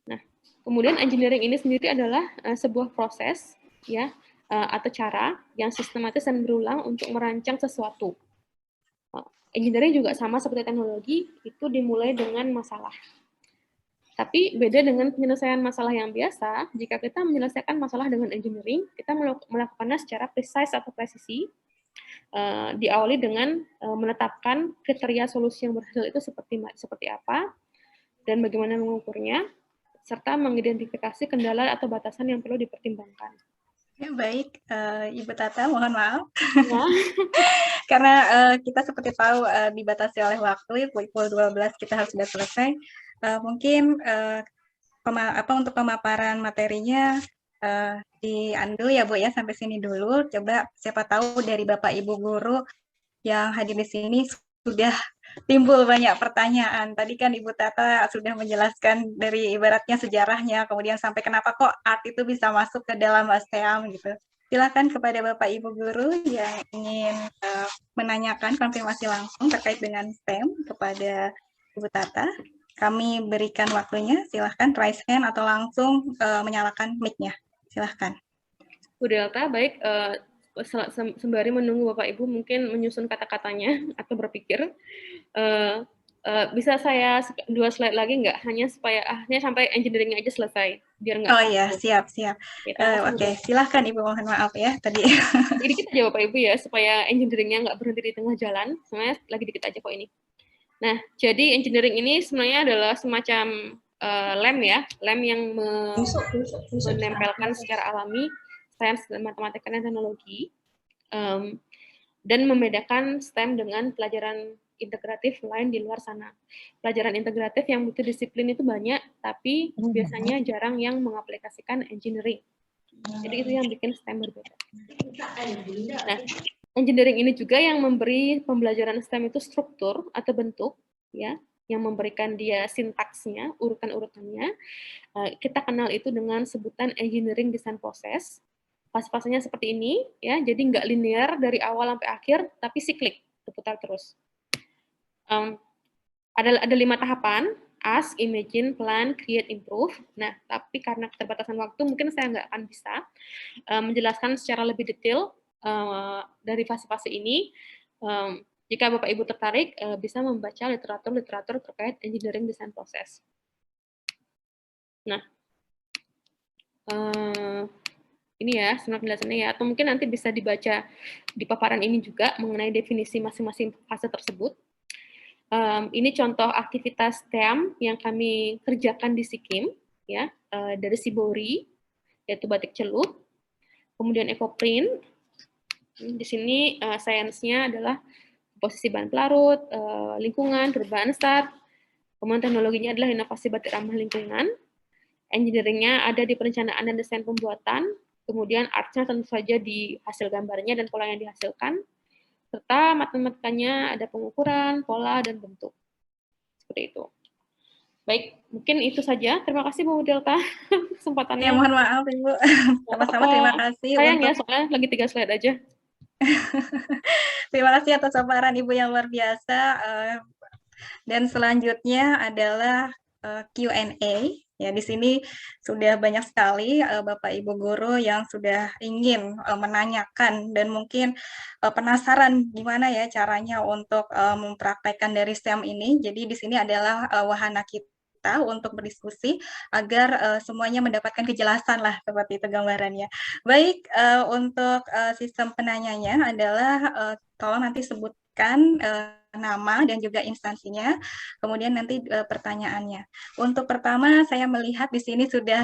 Nah, kemudian engineering ini sendiri adalah sebuah proses ya atau cara yang sistematis dan berulang untuk merancang sesuatu. Engineering juga sama seperti teknologi, itu dimulai dengan masalah. Tapi beda dengan penyelesaian masalah yang biasa, jika kita menyelesaikan masalah dengan engineering, kita melakukannya secara precise atau presisi, diawali dengan menetapkan kriteria solusi yang berhasil itu seperti apa, dan bagaimana mengukurnya, serta mengidentifikasi kendala atau batasan yang perlu dipertimbangkan. Ya, baik, Ibu Tata, mohon maaf. Ya. Karena kita seperti tahu dibatasi oleh waktu, pukul 12 kita harus sudah selesai. Mungkin untuk pemaparan materinya di-undo ya Bu ya, sampai sini dulu. Coba siapa tahu dari Bapak Ibu guru yang hadir di sini sudah timbul banyak pertanyaan. Tadi kan Ibu Tata sudah menjelaskan dari ibaratnya sejarahnya, kemudian sampai kenapa kok art itu bisa masuk ke dalam STEAM gitu. Silakan kepada Bapak Ibu guru yang ingin menanyakan konfirmasi langsung terkait dengan STEM kepada Ibu Tata. Kami berikan waktunya, silahkan raise hand atau langsung menyalakan mic-nya. Silahkan. Bu Delta, baik, sembari menunggu Bapak Ibu mungkin menyusun kata-katanya atau berpikir, bisa saya 2 slide lagi nggak? Hanya sampai engineering aja selesai, biar nggak. Oh iya, siap. Oke, silahkan Ibu, mohon maaf ya tadi. Dikit aja Bapak Ibu ya, supaya engineering-nya nggak berhenti di tengah jalan. Sebenarnya lagi dikit aja kok ini. Nah, jadi engineering ini sebenarnya adalah semacam lem ya, lem yang menempelkan secara alami sains, matematika, dan teknologi, dan membedakan STEM dengan pelajaran integratif lain di luar sana. Pelajaran integratif yang multidisiplin itu banyak, tapi biasanya jarang yang mengaplikasikan engineering. Jadi itu yang bikin STEM berbeda. Nah, engineering ini juga yang memberi pembelajaran STEM itu struktur atau bentuk, ya, yang memberikan dia sintaksnya, urutan-urutannya. Kita kenal itu dengan sebutan engineering design process. Fase-fasenya seperti ini, ya, jadi nggak linear dari awal sampai akhir, tapi siklik, berputar terus. Ada 5 tahapan: ask, imagine, plan, create, improve. Nah, tapi karena keterbatasan waktu, mungkin saya nggak akan bisa menjelaskan secara lebih detail dari fase-fase ini. Jika Bapak Ibu tertarik, bisa membaca literatur terkait engineering design process. Nah, ini ya sebenarnya penjelasannya ya, atau mungkin nanti bisa dibaca di paparan ini juga mengenai definisi masing-masing fase tersebut. Ini contoh aktivitas STEM yang kami kerjakan di Sikim, ya, dari Sibori, yaitu batik celup, kemudian ekoprint. Di sini sainsnya adalah posisi bahan pelarut, lingkungan, perubahan start, kemudian teknologinya adalah inovasi batik ramah lingkungan, engineering-nya ada di perencanaan dan desain pembuatan, kemudian art-nya tentu saja di hasil gambarnya dan pola yang dihasilkan, serta matematikanya ada pengukuran, pola, dan bentuk. Seperti itu. Baik, mungkin itu saja. Terima kasih Bu Delta kesempatannya. Ya, mohon maaf Ibu. Sama-sama terima kasih. Sayang ya, soalnya lagi 3 slide aja. Terima kasih atas paparan Ibu yang luar biasa. Dan selanjutnya adalah Q&A. Ya, di sini sudah banyak sekali Bapak Ibu guru yang sudah ingin menanyakan dan mungkin penasaran gimana ya caranya untuk mempraktekkan dari STEM ini. Jadi di sini adalah wahana kita untuk berdiskusi agar semuanya mendapatkan kejelasan lah, seperti itu gambarannya. Baik, untuk sistem penanyanya adalah tolong nanti sebutkan nama dan juga instansinya, kemudian nanti pertanyaannya. Untuk pertama, saya melihat di sini sudah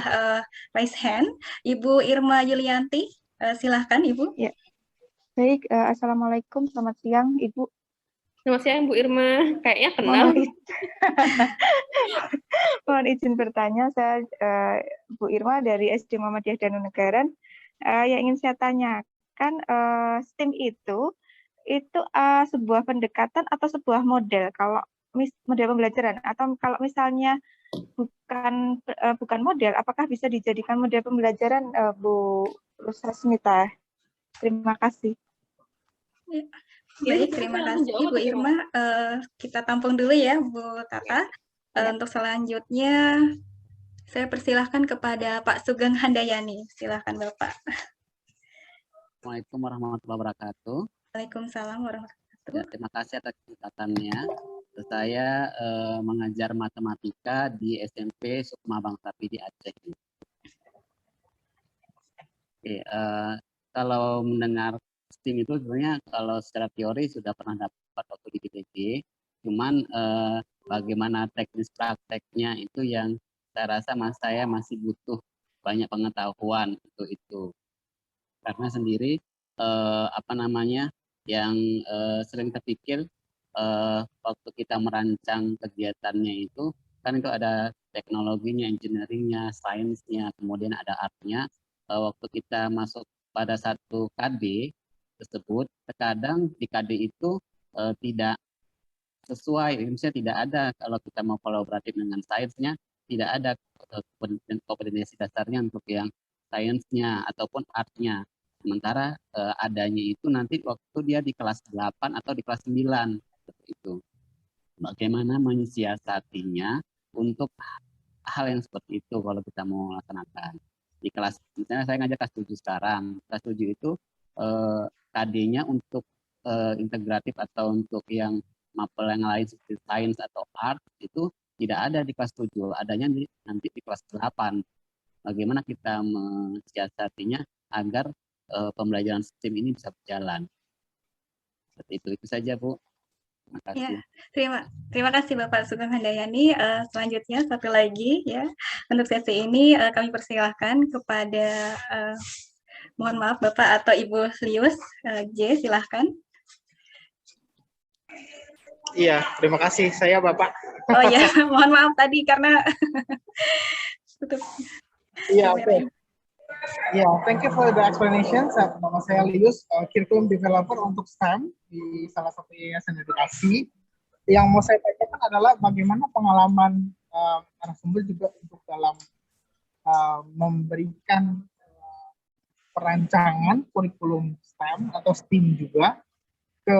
raise hand, Ibu Irma Yulianti, silahkan Ibu. Ya. Baik, Assalamualaikum, selamat siang Ibu. Selamat siang Bu Irma, kayaknya kenal. Mohon izin bertanya, saya Bu Irma dari SD Muhammadiyah Danau Negaran. Yang ingin saya tanyakan, STEM itu itu sebuah pendekatan atau sebuah model kalau model pembelajaran, atau kalau misalnya bukan model, apakah bisa dijadikan model pembelajaran, Bu Rusasmita? Terima kasih. Baik, terima kasih Bu Irma. Kita tampung dulu ya Bu Tata. Untuk selanjutnya saya persilahkan kepada Pak Sugeng Handayani. Silahkan Bapak. Assalamualaikum warahmatullahi wabarakatuh. Waalaikumsalam warahmatullahi wabarakatuh. Ya, terima kasih atas kesempatannya. Saya mengajar matematika di SMP Sukma Bang Sapi di Aceh. Oke, kalau mendengar STEAM itu sebenarnya kalau secara teori sudah pernah dapat waktu di PTJ, cuman bagaimana teknis prakteknya itu yang saya rasa saya masih butuh banyak pengetahuan untuk itu. Karena sendiri yang sering terpikir waktu kita merancang kegiatannya itu kan itu ada teknologinya, engineeringnya, sainsnya, kemudian ada artnya. Waktu kita masuk pada satu KD tersebut, terkadang di KD itu tidak sesuai, misalnya tidak ada kalau kita mau kolaboratif dengan sainsnya, tidak ada kompetensi dasarnya untuk yang sainsnya ataupun artnya. Sementara adanya itu nanti waktu dia di kelas 8 atau di kelas 9. Seperti itu. Bagaimana mensiasatinya untuk hal yang seperti itu kalau kita mau laksanakan. Di kelas, misalnya saya ngajar kelas 7 sekarang. Kelas 7 itu KD-nya untuk integratif atau untuk yang mapel yang lain seperti sains atau art itu tidak ada di kelas 7, adanya nanti di kelas 8. Bagaimana kita mensiasatinya agar pembelajaran STEAM ini bisa berjalan. Seperti itu saja Bu. Terima kasih. Ya, terima kasih Bapak Sugeng Handayani. Selanjutnya satu lagi ya untuk sesi ini kami persilahkan kepada mohon maaf Bapak atau Ibu Lius J, silahkan. Iya, terima kasih. Saya Bapak. Oh ya, mohon maaf tadi karena Iya, oke. Ya, thank you for the explanation. Nama saya Lius, curriculum developer untuk STEM di salah satu yayasan edukasi. Yang mau saya tanyakan adalah bagaimana pengalaman narasumber juga untuk dalam memberikan perancangan kurikulum STEM atau STEAM juga ke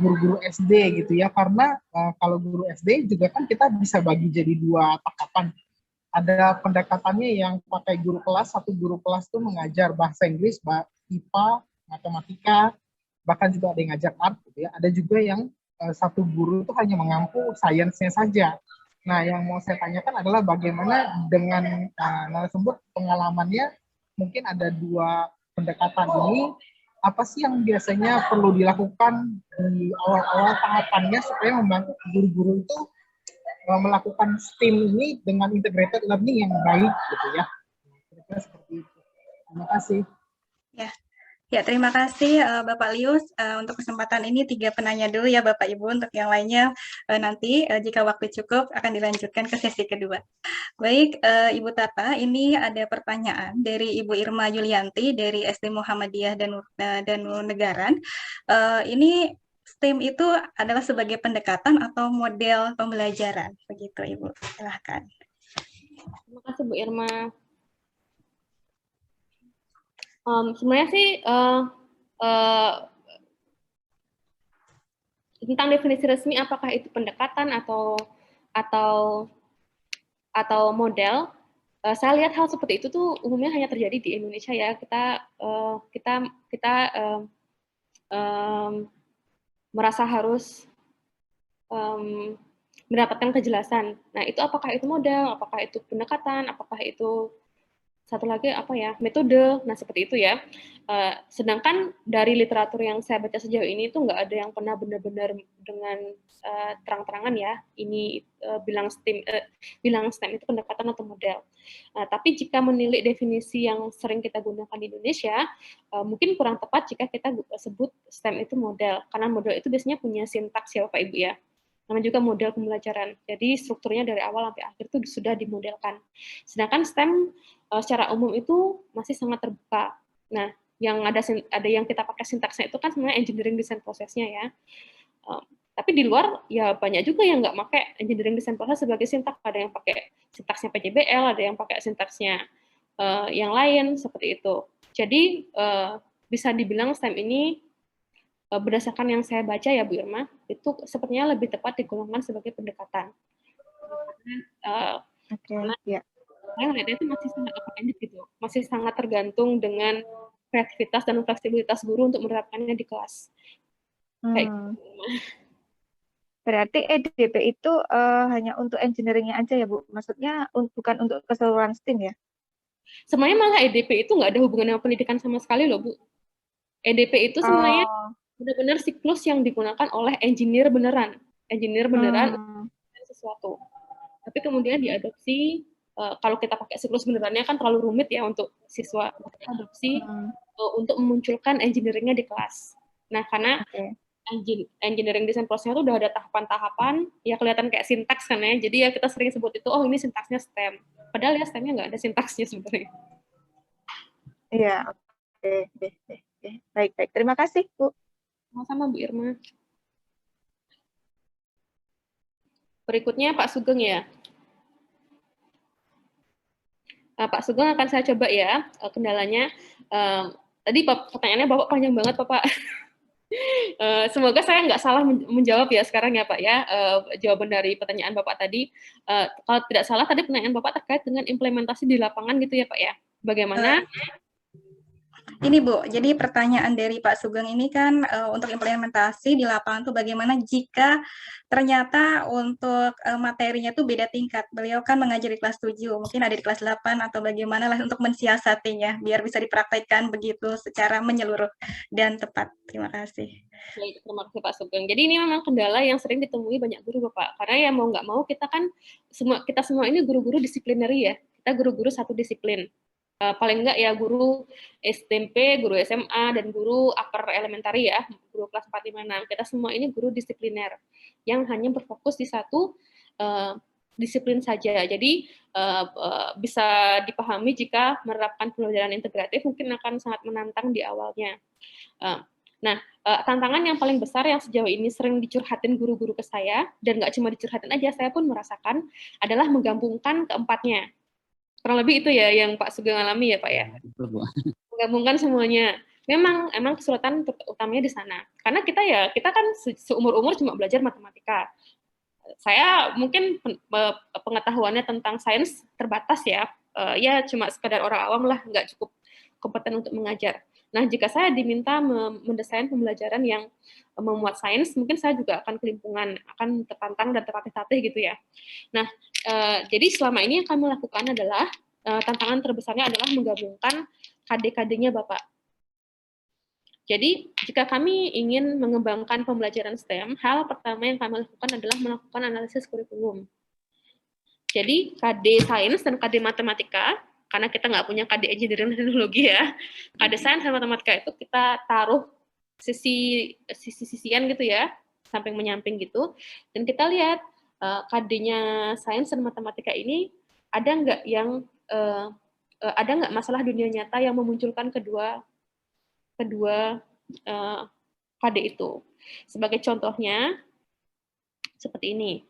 guru-guru SD gitu ya. Karena kalau guru SD juga kan kita bisa bagi jadi dua tahapan. Ada pendekatannya yang pakai guru kelas, satu guru kelas itu mengajar bahasa Inggris, IPA, matematika, bahkan juga ada yang ngajar art gitu ya. Ada juga yang satu guru itu hanya mengampu sainsnya saja. Nah, yang mau saya tanyakan adalah bagaimana dengan narasumber pengalamannya, mungkin ada dua pendekatan ini, apa sih yang biasanya perlu dilakukan di awal-awal tahapannya supaya membantu guru-guru itu melakukan STEAM ini dengan integrated learning yang baik gitu ya. Kira-kira seperti itu. Terima kasih. Ya, terima kasih Bapak Lius untuk kesempatan ini 3 penanya dulu ya Bapak Ibu, untuk yang lainnya nanti jika waktu cukup akan dilanjutkan ke sesi kedua. Baik, Ibu Tata, ini ada pertanyaan dari Ibu Irma Yulianti dari SD Muhammadiyah Danunegaran. Ini STEAM itu adalah sebagai pendekatan atau model pembelajaran, begitu Ibu. Silahkan. Terima kasih Bu Irma. Sebenarnya sih tentang definisi resmi apakah itu pendekatan atau model, saya lihat hal seperti itu tuh umumnya hanya terjadi di Indonesia ya. Kita merasa harus mendapatkan kejelasan. Nah, itu apakah itu model, apakah itu pendekatan, apakah itu satu lagi metode. Nah, seperti itu ya. Sedangkan dari literatur yang saya baca sejauh ini itu nggak ada yang pernah benar-benar dengan terang-terangan ya ini bilang STEM itu pendekatan atau model. Tapi jika menilik definisi yang sering kita gunakan di Indonesia, mungkin kurang tepat jika kita sebut STEM itu model, karena model itu biasanya punya sintaks ya Bapak Ibu ya. Namanya juga model pembelajaran. Jadi strukturnya dari awal sampai akhir itu sudah dimodelkan. Sedangkan STEM secara umum itu masih sangat terbuka. Nah, yang ada yang kita pakai sintaksnya itu kan sebenarnya engineering design prosesnya ya. Tapi di luar ya banyak juga yang nggak pakai engineering design proses sebagai sintaks. Ada yang pakai sintaksnya PJBL, ada yang pakai sintaksnya yang lain seperti itu. Jadi bisa dibilang STEM ini berdasarkan yang saya baca ya Bu Irma, itu sepertinya lebih tepat digolongkan sebagai pendekatan. Karena saya melihatnya itu masih sangat open-ended gitu, masih sangat tergantung dengan kreativitas dan fleksibilitas guru untuk menerapkannya di kelas. Kayak gitu. Berarti EDP itu hanya untuk engineering-nya aja ya Bu? Maksudnya bukan untuk keseluruhan STEM ya? Sebenarnya malah EDP itu nggak ada hubungan dengan pendidikan sama sekali loh Bu. EDP itu sebenarnya benar-benar siklus yang digunakan oleh engineer beneran sesuatu. Tapi kemudian diadopsi, kalau kita pakai siklus benerannya kan terlalu rumit ya untuk siswa adopsi untuk memunculkan engineering-nya di kelas. Nah, karena engineering design prosesnya itu udah ada tahapan-tahapan, ya kelihatan kayak sintaks kan ya, jadi ya kita sering sebut itu, oh ini sintaksnya STEM. Padahal ya STEM-nya nggak ada sintaksnya sebenarnya. Iya, oke. Baik. Terima kasih, Bu. Sama-sama, Bu Irma. Berikutnya Pak Sugeng ya. Pak Sugeng akan saya coba ya kendalanya. Tadi pertanyaannya Bapak panjang banget, Bapak. Semoga saya nggak salah menjawab ya sekarang ya Pak ya, jawaban dari pertanyaan Bapak tadi. Kalau tidak salah tadi pertanyaan Bapak terkait dengan implementasi di lapangan gitu ya Pak ya. Bagaimana? Ini Bu, jadi pertanyaan dari Pak Sugeng ini kan untuk implementasi di lapangan tuh bagaimana jika ternyata untuk materinya tuh beda tingkat. Beliau kan mengajar di kelas 7, mungkin ada di kelas 8 atau bagaimana lah untuk mensiasatinya biar bisa dipraktekkan begitu secara menyeluruh dan tepat. Terima kasih. Baik, terima kasih Pak Sugeng. Jadi ini memang kendala yang sering ditemui banyak guru Bapak. Karena ya mau nggak mau kita kan kita semua ini guru-guru disiplineri ya. Kita guru-guru satu disiplin. Paling enggak ya guru SMP, guru SMA, dan guru upper elementary ya, guru kelas 4, 5, 6. Kita semua ini guru disipliner yang hanya berfokus di satu disiplin saja. Jadi bisa dipahami jika menerapkan pembelajaran integratif mungkin akan sangat menantang di awalnya. Tantangan yang paling besar yang sejauh ini sering dicurhatin guru-guru ke saya, dan nggak cuma dicurhatin aja, saya pun merasakan, adalah menggabungkan keempatnya. Kurang lebih itu ya yang Pak Sugeng alami ya Pak ya. Menggabungkan semuanya. Emang kesulitan utamanya di sana. Karena kita kan seumur-umur cuma belajar matematika. Saya mungkin pengetahuannya tentang sains terbatas ya. Ya cuma sekedar orang awam lah, nggak cukup kompeten untuk mengajar. Nah, jika saya diminta mendesain pembelajaran yang memuat sains, mungkin saya juga akan kelimpungan, akan tertantang dan tertatih-tatih gitu ya. Nah, jadi selama ini yang kami lakukan adalah, tantangan terbesarnya adalah menggabungkan KD-KD-nya Bapak. Jadi, jika kami ingin mengembangkan pembelajaran STEM, hal pertama yang kami lakukan adalah melakukan analisis kurikulum. Jadi, KD sains dan KD matematika, karena kita nggak punya KD engineering dan teknologi ya, KD sains dan matematika itu kita taruh sisi-sisian gitu ya, samping menyamping gitu, dan kita lihat KD-nya sains dan matematika ini ada nggak masalah dunia nyata yang memunculkan kedua KD itu. Sebagai contohnya seperti ini.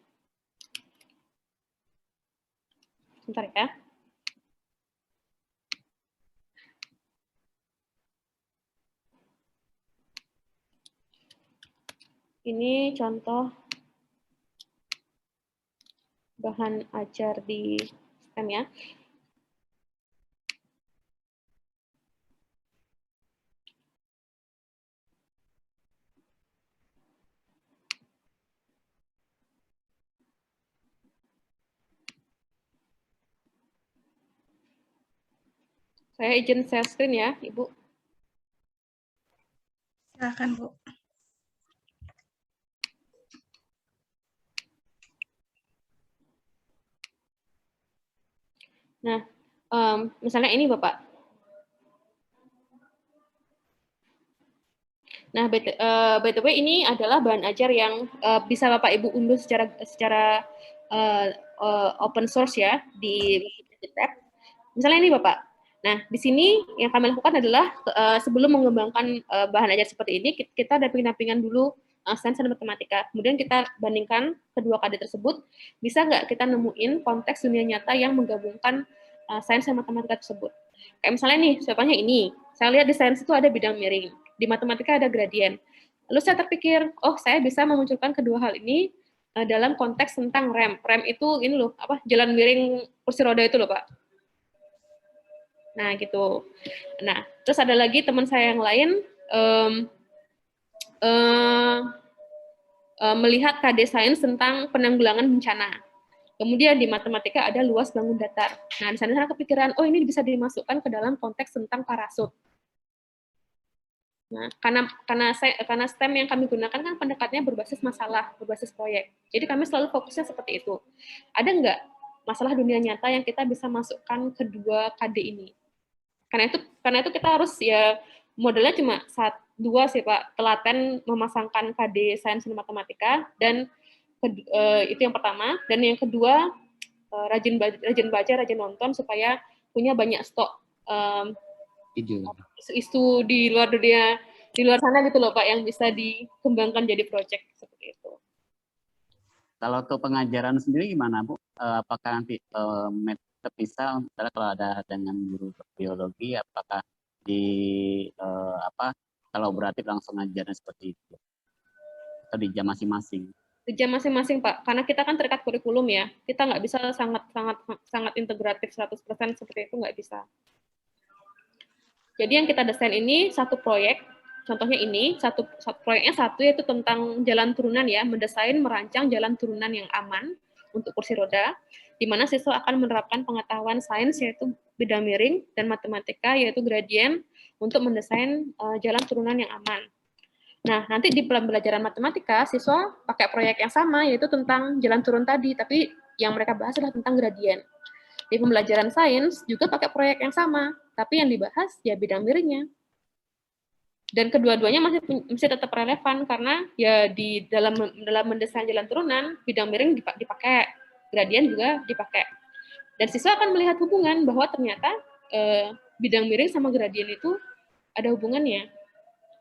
Bentar ya. Ini contoh bahan ajar di STEM ya. Saya izin share screen ya, Ibu. Silakan, Bu. Nah, misalnya ini Bapak. Nah, by the way ini adalah bahan ajar yang bisa Bapak Ibu unduh secara open source ya di tab. Misalnya ini Bapak. Nah, di sini yang kami lakukan adalah sebelum mengembangkan bahan ajar seperti ini, kita damping-dampingan dulu sains dan matematika. Kemudian kita bandingkan kedua KD tersebut, bisa nggak kita nemuin konteks dunia nyata yang menggabungkan sains dan matematika tersebut. Kayak misalnya nih, contohnya ini, saya lihat di sains itu ada bidang miring, di matematika ada gradien. Lalu saya terpikir, oh saya bisa memunculkan kedua hal ini dalam konteks tentang rem. Rem itu ini loh, apa jalan miring kursi roda itu loh, Pak. Nah, gitu. Nah, terus ada lagi teman saya yang lain melihat KD Sains tentang penanggulangan bencana. Kemudian di matematika ada luas bangun datar. Nah, di sana kepikiran, oh ini bisa dimasukkan ke dalam konteks tentang parasut. Nah, karena STEM yang kami gunakan kan pendekatannya berbasis masalah, berbasis proyek. Jadi kami selalu fokusnya seperti itu. Ada nggak masalah dunia nyata yang kita bisa masukkan ke dua KD ini? Karena itu kita harus ya modelnya cuma dua sih Pak, telaten memasangkan KD Sains dan Matematika, dan itu yang pertama. Dan yang kedua, rajin baca, rajin nonton supaya punya banyak stok isu di luar dunia, di luar sana gitu loh Pak, yang bisa dikembangkan jadi proyek seperti itu. Kalau untuk pengajaran sendiri gimana Bu? Apakah nanti terpisah, misalnya kalau ada dengan guru biologi, apakah kolaboratif langsung ngajarnya seperti itu? Atau di jam masing-masing? Di jam masing-masing Pak, karena kita kan terikat kurikulum ya, kita nggak bisa sangat integratif 100% seperti itu, nggak bisa. Jadi yang kita desain ini satu proyek, contohnya ini, proyeknya satu yaitu tentang jalan turunan ya, mendesain, merancang jalan turunan yang aman untuk kursi roda, di mana siswa akan menerapkan pengetahuan sains yaitu bidang miring dan matematika yaitu gradien untuk mendesain jalan turunan yang aman. Nah, nanti di pembelajaran matematika, siswa pakai proyek yang sama yaitu tentang jalan turun tadi, tapi yang mereka bahas adalah tentang gradien. Di pembelajaran sains juga pakai proyek yang sama, tapi yang dibahas ya bidang miringnya. Dan kedua-duanya masih tetap relevan karena ya di dalam mendesain jalan turunan, bidang miring dipakai, gradien juga dipakai. Dan siswa akan melihat hubungan bahwa ternyata bidang miring sama gradien itu ada hubungannya.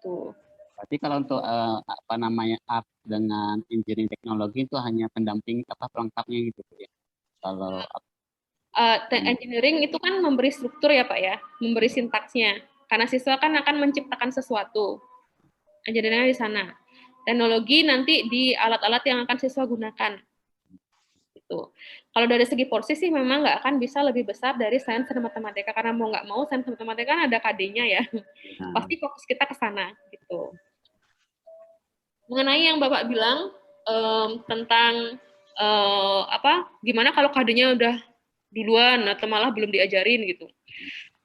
Tuh. Berarti kalau untuk art dengan engineering teknologi itu hanya pendamping pelengkapnya gitu ya. Kalau engineering itu kan memberi struktur ya Pak ya, memberi sintaksnya. Karena siswa kan akan menciptakan sesuatu. Engineering di sana. Teknologi nanti di alat-alat yang akan siswa gunakan. Gitu. Kalau dari segi porsi sih memang nggak akan bisa lebih besar dari sains dan matematika, karena mau nggak mau sains dan matematika kan ada KD-nya ya. Pasti fokus kita ke sana gitu. Mengenai yang Bapak bilang tentang gimana kalau KD-nya udah duluan atau malah belum diajarin gitu.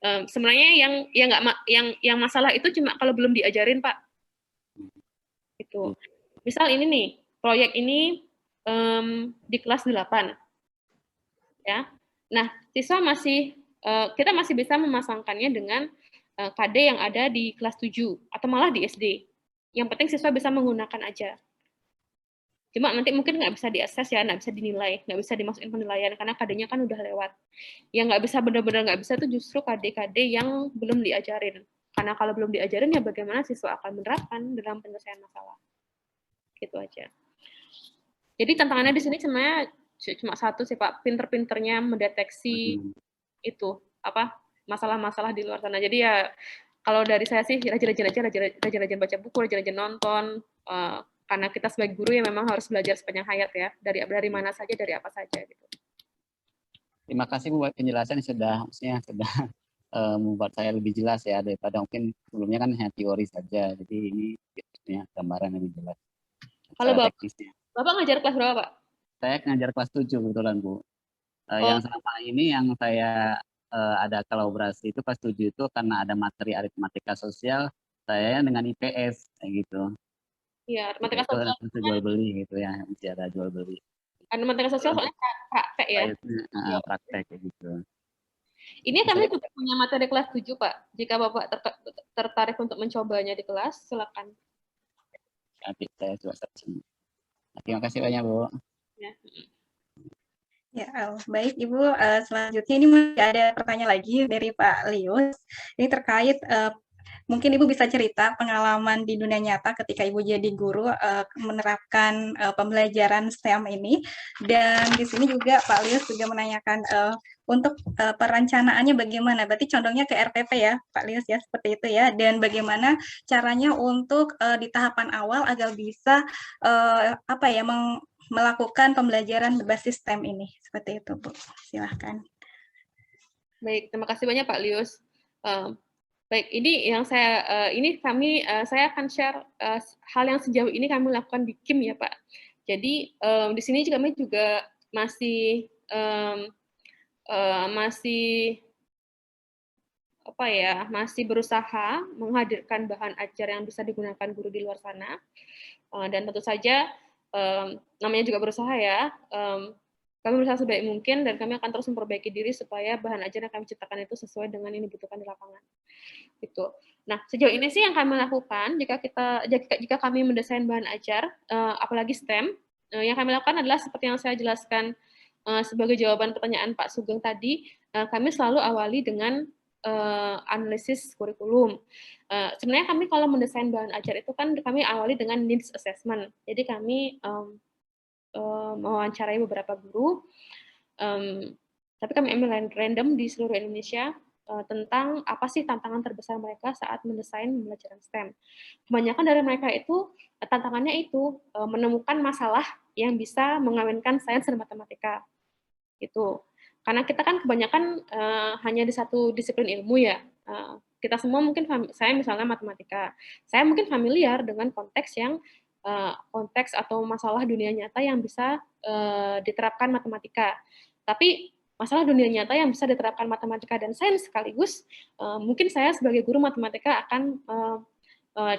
Sebenarnya yang masalah itu cuma kalau belum diajarin Pak. Gitu. Misal ini nih, proyek ini di kelas 8. Ya. Nah, siswa kita masih bisa memasangkannya dengan KD yang ada di kelas 7 atau malah di SD. Yang penting siswa bisa menggunakan aja. Cuma nanti mungkin nggak bisa diakses ya, nggak bisa dinilai, nggak bisa dimasukin penilaian karena KD-nya kan udah lewat. Yang nggak bisa benar-benar nggak bisa itu justru KD-KD yang belum diajarin. Karena kalau belum diajarin ya bagaimana siswa akan menerapkan dalam penyelesaian masalah. Gitu aja. Jadi tantangannya di sini sebenarnya cuma satu sih Pak, pinter-pinternya mendeteksi itu masalah-masalah di luar sana. Jadi ya kalau dari saya sih rajin-rajin baca buku, rajin-rajin nonton. Karena kita sebagai guru ya memang harus belajar sepanjang hayat ya, dari mana saja, dari apa saja gitu. Terima kasih buat penjelasan yang sudah membuat saya lebih jelas ya daripada mungkin sebelumnya kan hanya teori saja. Jadi ini gambaran lebih jelas. Kalau Bapak ngajar kelas berapa Pak? Saya ngajar kelas 7 kebetulan Bu. Yang selama ini yang saya ada kolaborasi itu kelas 7 itu karena ada materi aritmatika sosial, saya dengan IPS kayak gitu. Iya, matematika sosial itu jual beli gitu ya, masih ada jual beli. Matematika sosial soalnya praktek ya. Praktek kayak gitu. Ini kami juga punya materi kelas 7 Pak. Jika Bapak tertarik untuk mencobanya di kelas, silakan. Nanti saya coba searching. Terima kasih banyak Bu. Ya. Ya, baik Ibu. Selanjutnya ini masih ada pertanyaan lagi dari Pak Lius. Ini terkait mungkin Ibu bisa cerita pengalaman di dunia nyata ketika Ibu jadi guru menerapkan pembelajaran STEM ini. Dan di sini juga Pak Lius juga menanyakan untuk perencanaannya bagaimana? Berarti condongnya ke RPP ya, Pak Lius ya, seperti itu ya. Dan bagaimana caranya untuk di tahapan awal agar bisa apa ya melakukan pembelajaran berbasis STEM ini. Seperti itu, Bu. Silahkan. Baik, terima kasih banyak Pak Lius. Baik, ini yang saya akan share hal yang sejauh ini kami lakukan di KIM ya Pak. Jadi di sini kami juga masih masih berusaha menghadirkan bahan ajar yang bisa digunakan guru di luar sana. Dan tentu saja namanya juga berusaha ya. Kami berusaha sebaik mungkin dan kami akan terus memperbaiki diri supaya bahan ajar yang kami ciptakan itu sesuai dengan yang dibutuhkan di lapangan. Gitu. Nah, sejauh ini sih yang kami lakukan jika kami mendesain bahan ajar, apalagi STEM, yang kami lakukan adalah seperti yang saya jelaskan sebagai jawaban pertanyaan Pak Sugeng tadi, kami selalu awali dengan analisis kurikulum. Sebenarnya kami kalau mendesain bahan ajar itu kan kami awali dengan needs assessment. Jadi kami mewawancarai beberapa guru, tapi kami ambil random di seluruh Indonesia tentang apa sih tantangan terbesar mereka saat mendesain pembelajaran STEM. Kebanyakan dari mereka itu tantangannya itu menemukan masalah yang bisa mengawinkan sains dan matematika. Gitu. Karena kita kan kebanyakan hanya di satu disiplin ilmu ya. Kita semua mungkin, saya misalnya matematika, saya mungkin familiar dengan konteks atau masalah dunia nyata yang bisa diterapkan matematika. Tapi masalah dunia nyata yang bisa diterapkan matematika dan sains sekaligus, mungkin saya sebagai guru matematika akan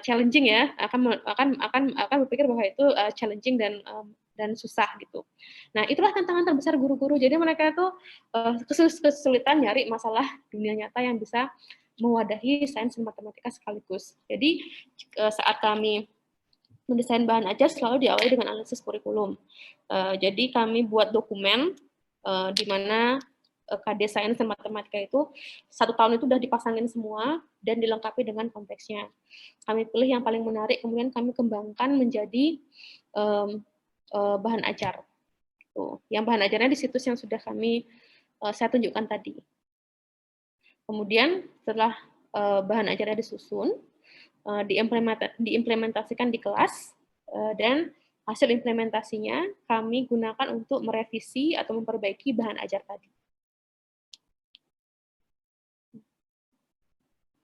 challenging ya, akan berpikir bahwa itu challenging dan susah gitu. Nah, itulah tantangan terbesar guru-guru. Jadi mereka itu kesulitan nyari masalah dunia nyata yang bisa mewadahi sains dan matematika sekaligus. Jadi saat kami mendesain bahan ajar selalu diawali dengan analisis kurikulum. Jadi kami buat dokumen di mana KD Sains dan Matematika itu 1 tahun itu sudah dipasangin semua dan dilengkapi dengan konteksnya. Kami pilih yang paling menarik, kemudian kami kembangkan menjadi bahan ajar. Yang bahan ajarnya di situs yang sudah saya tunjukkan tadi. Kemudian setelah bahan ajarnya disusun, diimplementasikan di kelas, dan hasil implementasinya kami gunakan untuk merevisi atau memperbaiki bahan ajar tadi.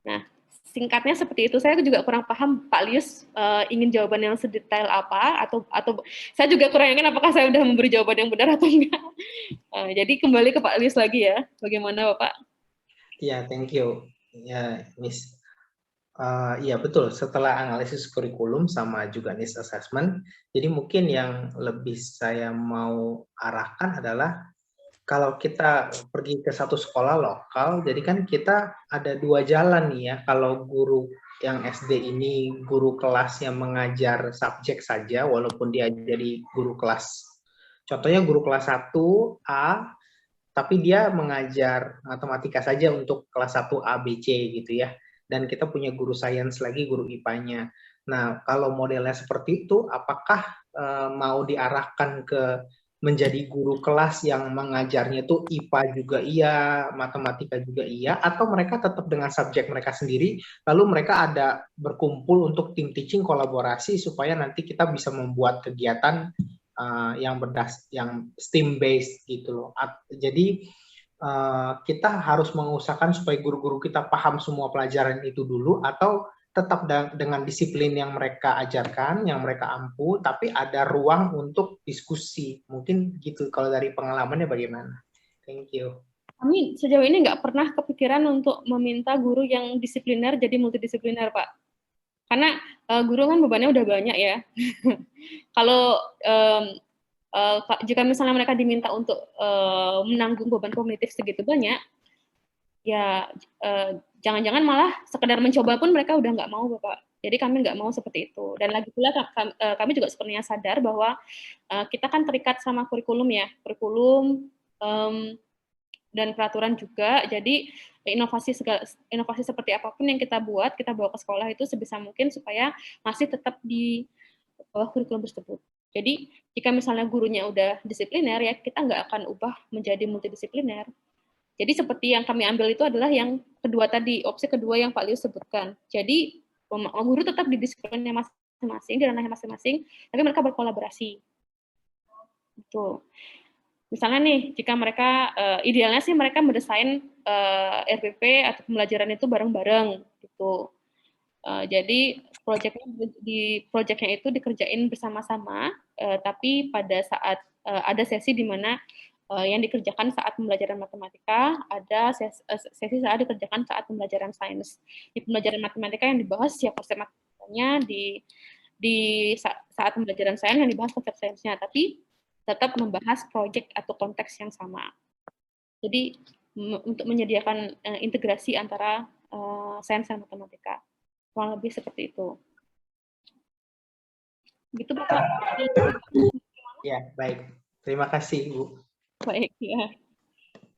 Nah, singkatnya seperti itu. Saya juga kurang paham Pak Lius ingin jawaban yang sedetail apa, atau saya juga kurang yakin apakah saya sudah memberi jawaban yang benar atau enggak. Jadi kembali ke Pak Lius lagi ya, bagaimana Bapak? Ya, thank you. Ya, Miss. Iya betul, setelah analisis kurikulum sama juga needs assessment, jadi mungkin yang lebih saya mau arahkan adalah kalau kita pergi ke satu sekolah lokal, jadi kan kita ada 2 jalan nih ya, kalau guru yang SD ini guru kelas yang mengajar subjek saja, walaupun dia jadi guru kelas. Contohnya guru kelas 1A, tapi dia mengajar matematika saja untuk kelas 1A, B, C gitu ya. Dan kita punya guru sains lagi, guru IPA-nya. Nah, kalau modelnya seperti itu, apakah mau diarahkan ke menjadi guru kelas yang mengajarnya itu IPA juga iya, matematika juga iya, atau mereka tetap dengan subjek mereka sendiri, lalu mereka ada berkumpul untuk tim teaching kolaborasi supaya nanti kita bisa membuat kegiatan yang STEAM based gitu loh. Jadi kita harus mengusahakan supaya guru-guru kita paham semua pelajaran itu dulu, atau tetap dengan disiplin yang mereka ajarkan, yang mereka ampu, tapi ada ruang untuk diskusi. Mungkin gitu kalau dari pengalamannya bagaimana? Thank you. Kami sejauh ini nggak pernah kepikiran untuk meminta guru yang disipliner jadi multidisipliner, Pak. Karena guru kan bebannya udah banyak ya. Kalau jika misalnya mereka diminta untuk menanggung beban kognitif segitu banyak, ya jangan-jangan malah sekedar mencoba pun mereka udah nggak mau, Bapak. Jadi kami nggak mau seperti itu. Dan lagi pula kami juga sepertinya sadar bahwa kita kan terikat sama kurikulum ya. Kurikulum dan peraturan juga. Jadi inovasi seperti apapun yang kita buat, kita bawa ke sekolah itu sebisa mungkin supaya masih tetap di bawah kurikulum tersebut. Jadi jika misalnya gurunya udah disipliner, ya kita nggak akan ubah menjadi multidisipliner. Jadi seperti yang kami ambil itu adalah yang kedua tadi, opsi kedua yang Pak Liu sebutkan. Jadi guru tetap di disiplinnya masing-masing, di ranahnya masing-masing, tapi mereka berkolaborasi. Gitu. Misalnya nih, jika mereka idealnya sih mereka mendesain RPP atau pembelajaran itu bareng-bareng gitu. Jadi proyeknya itu dikerjain bersama-sama, tapi pada saat ada sesi di mana yang dikerjakan saat pembelajaran matematika, ada sesi saat dikerjakan saat pembelajaran sains. Di pembelajaran matematika yang dibahas ya konsep matematikanya, di saat pembelajaran sains yang dibahas konsep sainsnya, tapi tetap membahas proyek atau konteks yang sama. Jadi untuk menyediakan integrasi antara sains dan matematika, kurang lebih seperti itu. Gitu Bapak. Ya, baik. Terima kasih, Bu. Baik, ya.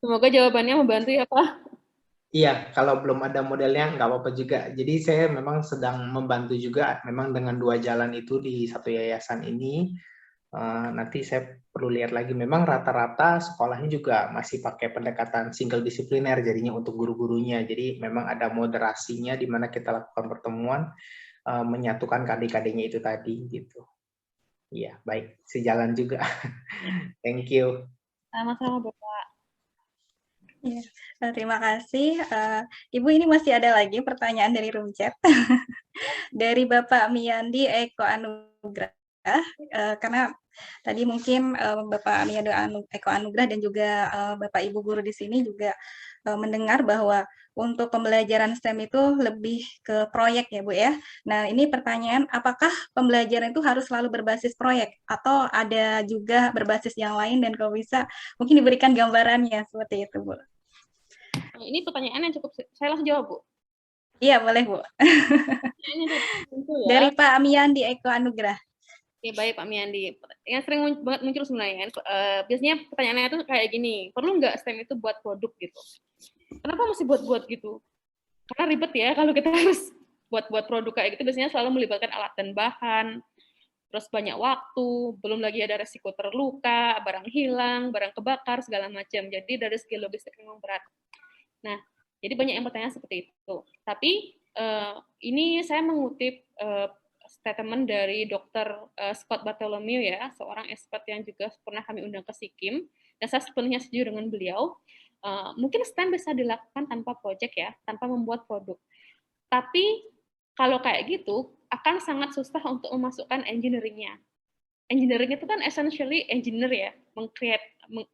Semoga jawabannya membantu ya, Pak. Iya, kalau belum ada modelnya nggak apa-apa juga. Jadi saya memang sedang membantu juga, memang dengan 2 jalan itu di satu yayasan ini. Nanti saya perlu lihat lagi, memang rata-rata sekolahnya juga masih pakai pendekatan single disipliner jadinya untuk guru-gurunya. Jadi memang ada moderasinya di mana kita lakukan pertemuan, menyatukan adik-adiknya itu tadi gitu. Iya, baik, sejalan juga. Thank you. Sama-sama, Bapak. Ya, terima kasih. Ibu, ini masih ada lagi pertanyaan dari room chat. Dari Bapak Miyandi Eko Anugrah. Karena tadi mungkin Bapak Miyandi Eko Anugrah dan juga Bapak Ibu guru di sini juga mendengar bahwa untuk pembelajaran STEM itu lebih ke proyek ya Bu ya. Nah ini pertanyaan, apakah pembelajaran itu harus selalu berbasis proyek atau ada juga berbasis yang lain, dan kalau bisa mungkin diberikan gambarannya seperti itu Bu. Ini pertanyaan yang cukup, saya langsung jawab Bu. Iya boleh Bu. Dari Pak Amiyandi Eko Anugrah. Ya baik Pak Miyandi. Yang sering banget muncul sebenarnya, biasanya pertanyaannya itu kayak gini, perlu nggak STEM itu buat produk gitu? Kenapa mesti buat-buat gitu? Karena ribet ya kalau kita harus buat produk kayak gitu, biasanya selalu melibatkan alat dan bahan, terus banyak waktu, belum lagi ada resiko terluka, barang hilang, barang kebakar, segala macam. Jadi dari segi logistik memang berat. Nah, jadi banyak yang bertanya seperti itu. Tapi ini saya mengutip statement dari Dr. Scott Bartholomew ya, seorang expert yang juga pernah kami undang ke SIKIM, dan saya sepenuhnya setuju dengan beliau. Mungkin STEM bisa dilakukan tanpa proyek ya, tanpa membuat produk. Tapi kalau kayak gitu akan sangat susah untuk memasukkan engineering-nya. Engineering itu kan essentially engineer ya,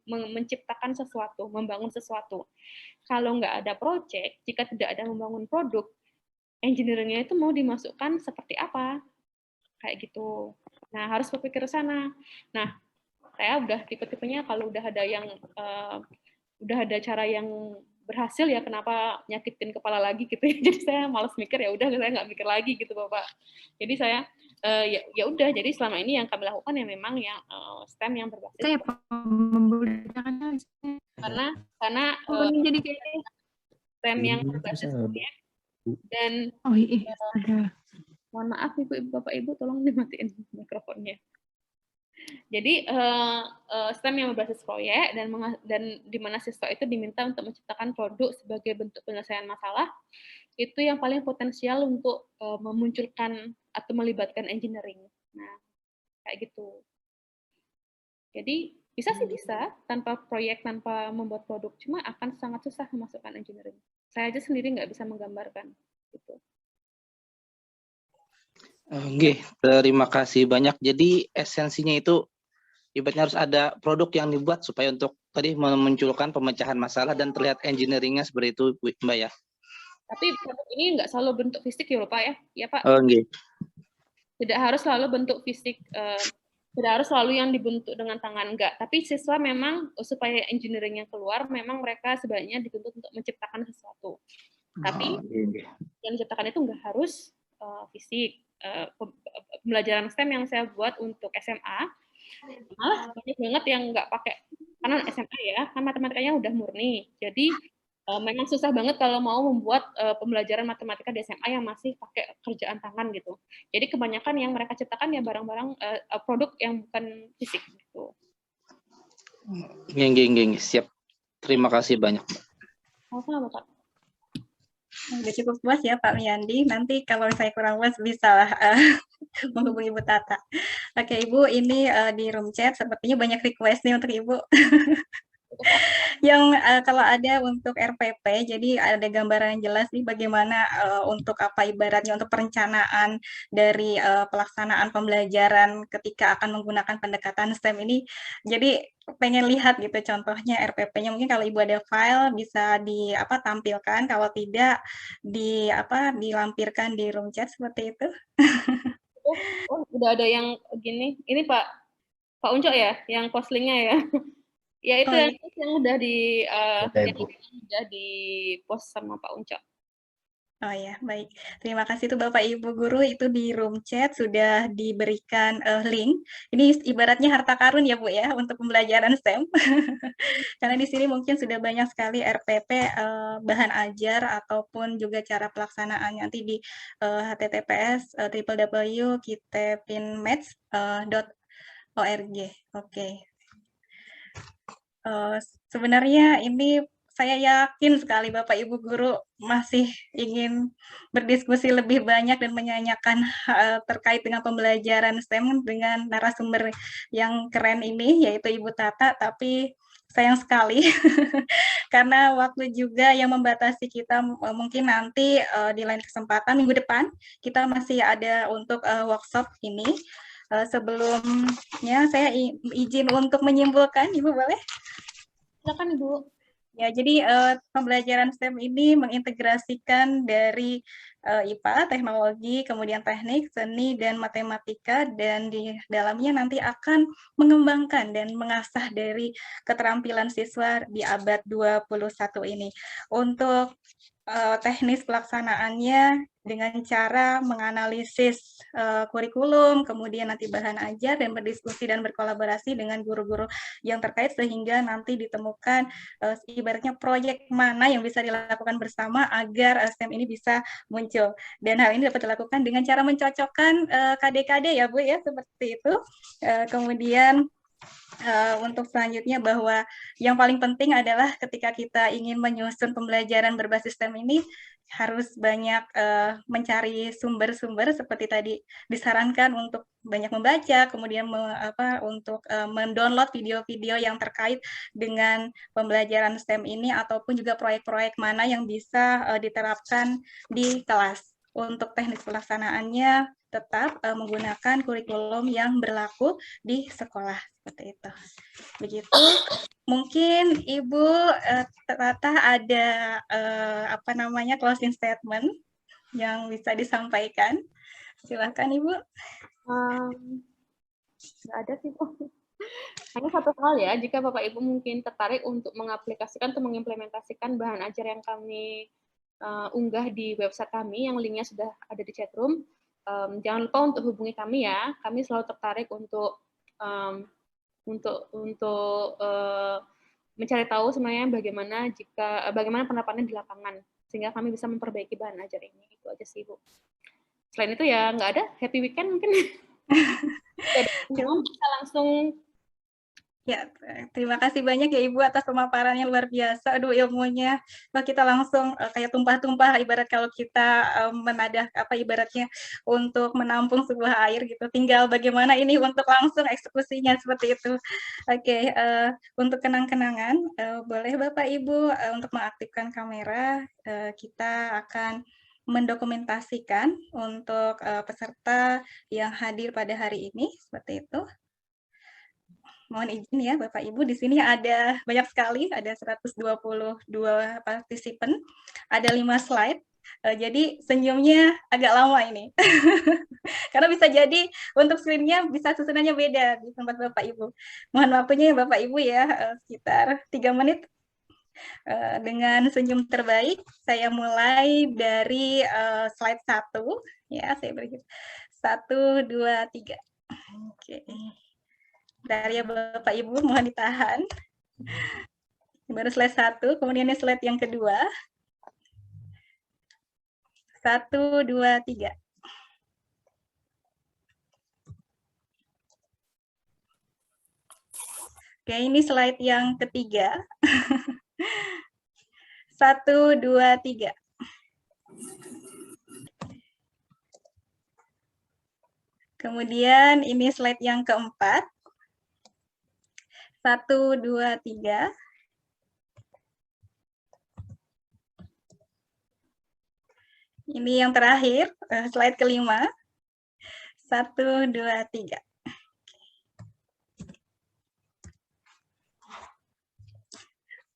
menciptakan sesuatu, membangun sesuatu. Kalau nggak ada proyek, jika tidak ada membangun produk, engineering-nya itu mau dimasukkan seperti apa? Kayak gitu. Nah, harus berpikir ke sana. Nah, saya udah tipe-tipenya kalau udah ada cara yang berhasil ya kenapa nyakitin kepala lagi gitu ya. Jadi saya malas mikir, ya udah saya nggak mikir lagi gitu Bapak. Jadi saya ya udah, jadi selama ini yang kami lakukan ya memang yang STEM yang berbasis. Karena jadi kayak STEM yang berbasis proyek dan mohon maaf Ibu Bapak Ibu tolong dimatiin mikrofonnya. Jadi STEM yang berbasis proyek dan di mana siswa itu diminta untuk menciptakan produk sebagai bentuk penyelesaian masalah, itu yang paling potensial untuk memunculkan atau melibatkan engineering. Nah, kayak gitu. Jadi bisa sih bisa tanpa proyek, tanpa membuat produk, cuma akan sangat susah memasukkan engineering. Saya aja sendiri nggak bisa menggambarkan gitu. Oke, terima kasih banyak. Jadi esensinya itu ibaratnya harus ada produk yang dibuat supaya untuk tadi memunculkan pemecahan masalah dan terlihat engineering-nya seperti itu, Mbak ya. Tapi produk ini nggak selalu bentuk fisik ya Pak ya? Ya Pak? Oke. Tidak harus selalu bentuk fisik, tidak harus selalu yang dibentuk dengan tangan, enggak. Tapi siswa memang supaya engineering yang keluar, memang mereka sebaiknya dituntut untuk menciptakan sesuatu. Tapi yang diciptakan itu nggak harus fisik. Pembelajaran STEM yang saya buat untuk SMA, malah banyak banget yang nggak pakai karena SMA ya, kan matematikanya udah murni. Jadi memang susah banget kalau mau membuat pembelajaran matematika di SMA yang masih pakai kerjaan tangan gitu. Jadi kebanyakan yang mereka ciptakan ya barang-barang produk yang bukan fisik gitu. Geng, siap. Terima kasih banyak, Mbak. Sama-sama, Bapak. Udah cukup puas ya Pak Miyandi. Nanti kalau saya kurang puas bisa lah menghubungi Ibu Tata. Oke Ibu, ini di room chat sepertinya banyak request nih untuk Ibu. Yang kalau ada untuk RPP, jadi ada gambaran yang jelas nih bagaimana untuk apa ibaratnya untuk perencanaan dari pelaksanaan pembelajaran ketika akan menggunakan pendekatan STEM ini. Jadi pengen lihat gitu contohnya RPP-nya, mungkin kalau Ibu ada file bisa tampilkan, kalau tidak dilampirkan di room chat seperti itu. Oh, udah ada yang gini. Ini Pak Unco ya, yang post linknya ya. Ya itu yang udah di post sama Pak Unco. Oh ya, baik. Terima kasih tuh Bapak Ibu Guru, itu di room chat sudah diberikan link. Ini ibaratnya harta karun ya Bu ya untuk pembelajaran STEM. Karena di sini mungkin sudah banyak sekali RPP bahan ajar ataupun juga cara pelaksanaannya nanti di https www.kitepinmatch.org. Oke. Sebenarnya ini saya yakin sekali Bapak Ibu Guru masih ingin berdiskusi lebih banyak dan menyanyikan terkait dengan pembelajaran STEM dengan narasumber yang keren ini, yaitu Ibu Tata, tapi sayang sekali karena waktu juga yang membatasi kita. Mungkin nanti di lain kesempatan minggu depan kita masih ada untuk workshop ini. Sebelumnya saya izin untuk menyimpulkan, Ibu boleh? Silakan Ibu. Ya, jadi pembelajaran STEM ini mengintegrasikan dari IPA, teknologi, kemudian teknik, seni, dan matematika, dan di dalamnya nanti akan mengembangkan dan mengasah dari keterampilan siswa di abad 21 ini. Untuk teknis pelaksanaannya dengan cara menganalisis kurikulum, kemudian nanti bahan ajar dan berdiskusi dan berkolaborasi dengan guru-guru yang terkait sehingga nanti ditemukan ibaratnya proyek mana yang bisa dilakukan bersama agar STEM ini bisa muncul. Dan hal ini dapat dilakukan dengan cara mencocokkan KD-KD ya Bu ya, seperti itu. Kemudian untuk selanjutnya bahwa yang paling penting adalah ketika kita ingin menyusun pembelajaran berbasis STEM ini harus banyak mencari sumber-sumber seperti tadi disarankan untuk banyak membaca, kemudian untuk mendownload video-video yang terkait dengan pembelajaran STEM ini ataupun juga proyek-proyek mana yang bisa diterapkan di kelas. Untuk teknis pelaksanaannya tetap menggunakan kurikulum yang berlaku di sekolah seperti itu. Begitu. Mungkin Ibu Tata ada closing statement yang bisa disampaikan. Silakan Ibu. Nggak ada sih Bu. Hanya satu hal ya, jika Bapak Ibu mungkin tertarik untuk mengaplikasikan atau mengimplementasikan bahan ajar yang kami unggah di website kami, yang linknya sudah ada di chatroom. Jangan lupa untuk hubungi kami ya. Kami selalu tertarik untuk mencari tahu sebenarnya bagaimana pendapatnya di lapangan sehingga kami bisa memperbaiki bahan ajar ini. Itu aja sih Bu. Selain itu ya nggak ada. Happy weekend mungkin. Bisa langsung. Ya, terima kasih banyak ya Ibu atas pemaparannya luar biasa. Aduh, ilmunya kita langsung kayak tumpah-tumpah ibarat kalau kita menadah ibaratnya untuk menampung sebuah air gitu. Tinggal bagaimana ini untuk langsung eksekusinya seperti itu. Oke, untuk kenang-kenangan boleh Bapak Ibu untuk mengaktifkan kamera, kita akan mendokumentasikan untuk peserta yang hadir pada hari ini seperti itu. Mohon izin ya Bapak Ibu, di sini ada banyak sekali, ada 122 partisipan, ada 5 slide, jadi senyumnya agak lama ini. Karena bisa jadi untuk screen-nya bisa susunannya beda di tempat Bapak Ibu. Mohon waktunya ya Bapak Ibu ya, sekitar 3 menit. Dengan senyum terbaik, saya mulai dari slide 1, ya saya beri 1, 2, 3. Oke. Dari ya Bapak Ibu, mohon ditahan. Baru slide 1, kemudian ini slide yang kedua. 1, 2, 3. Oke, ini slide yang ketiga. 1, 2, 3. Kemudian ini slide yang keempat. 1, 2, 3. Ini yang terakhir, slide kelima. 1, 2, 3.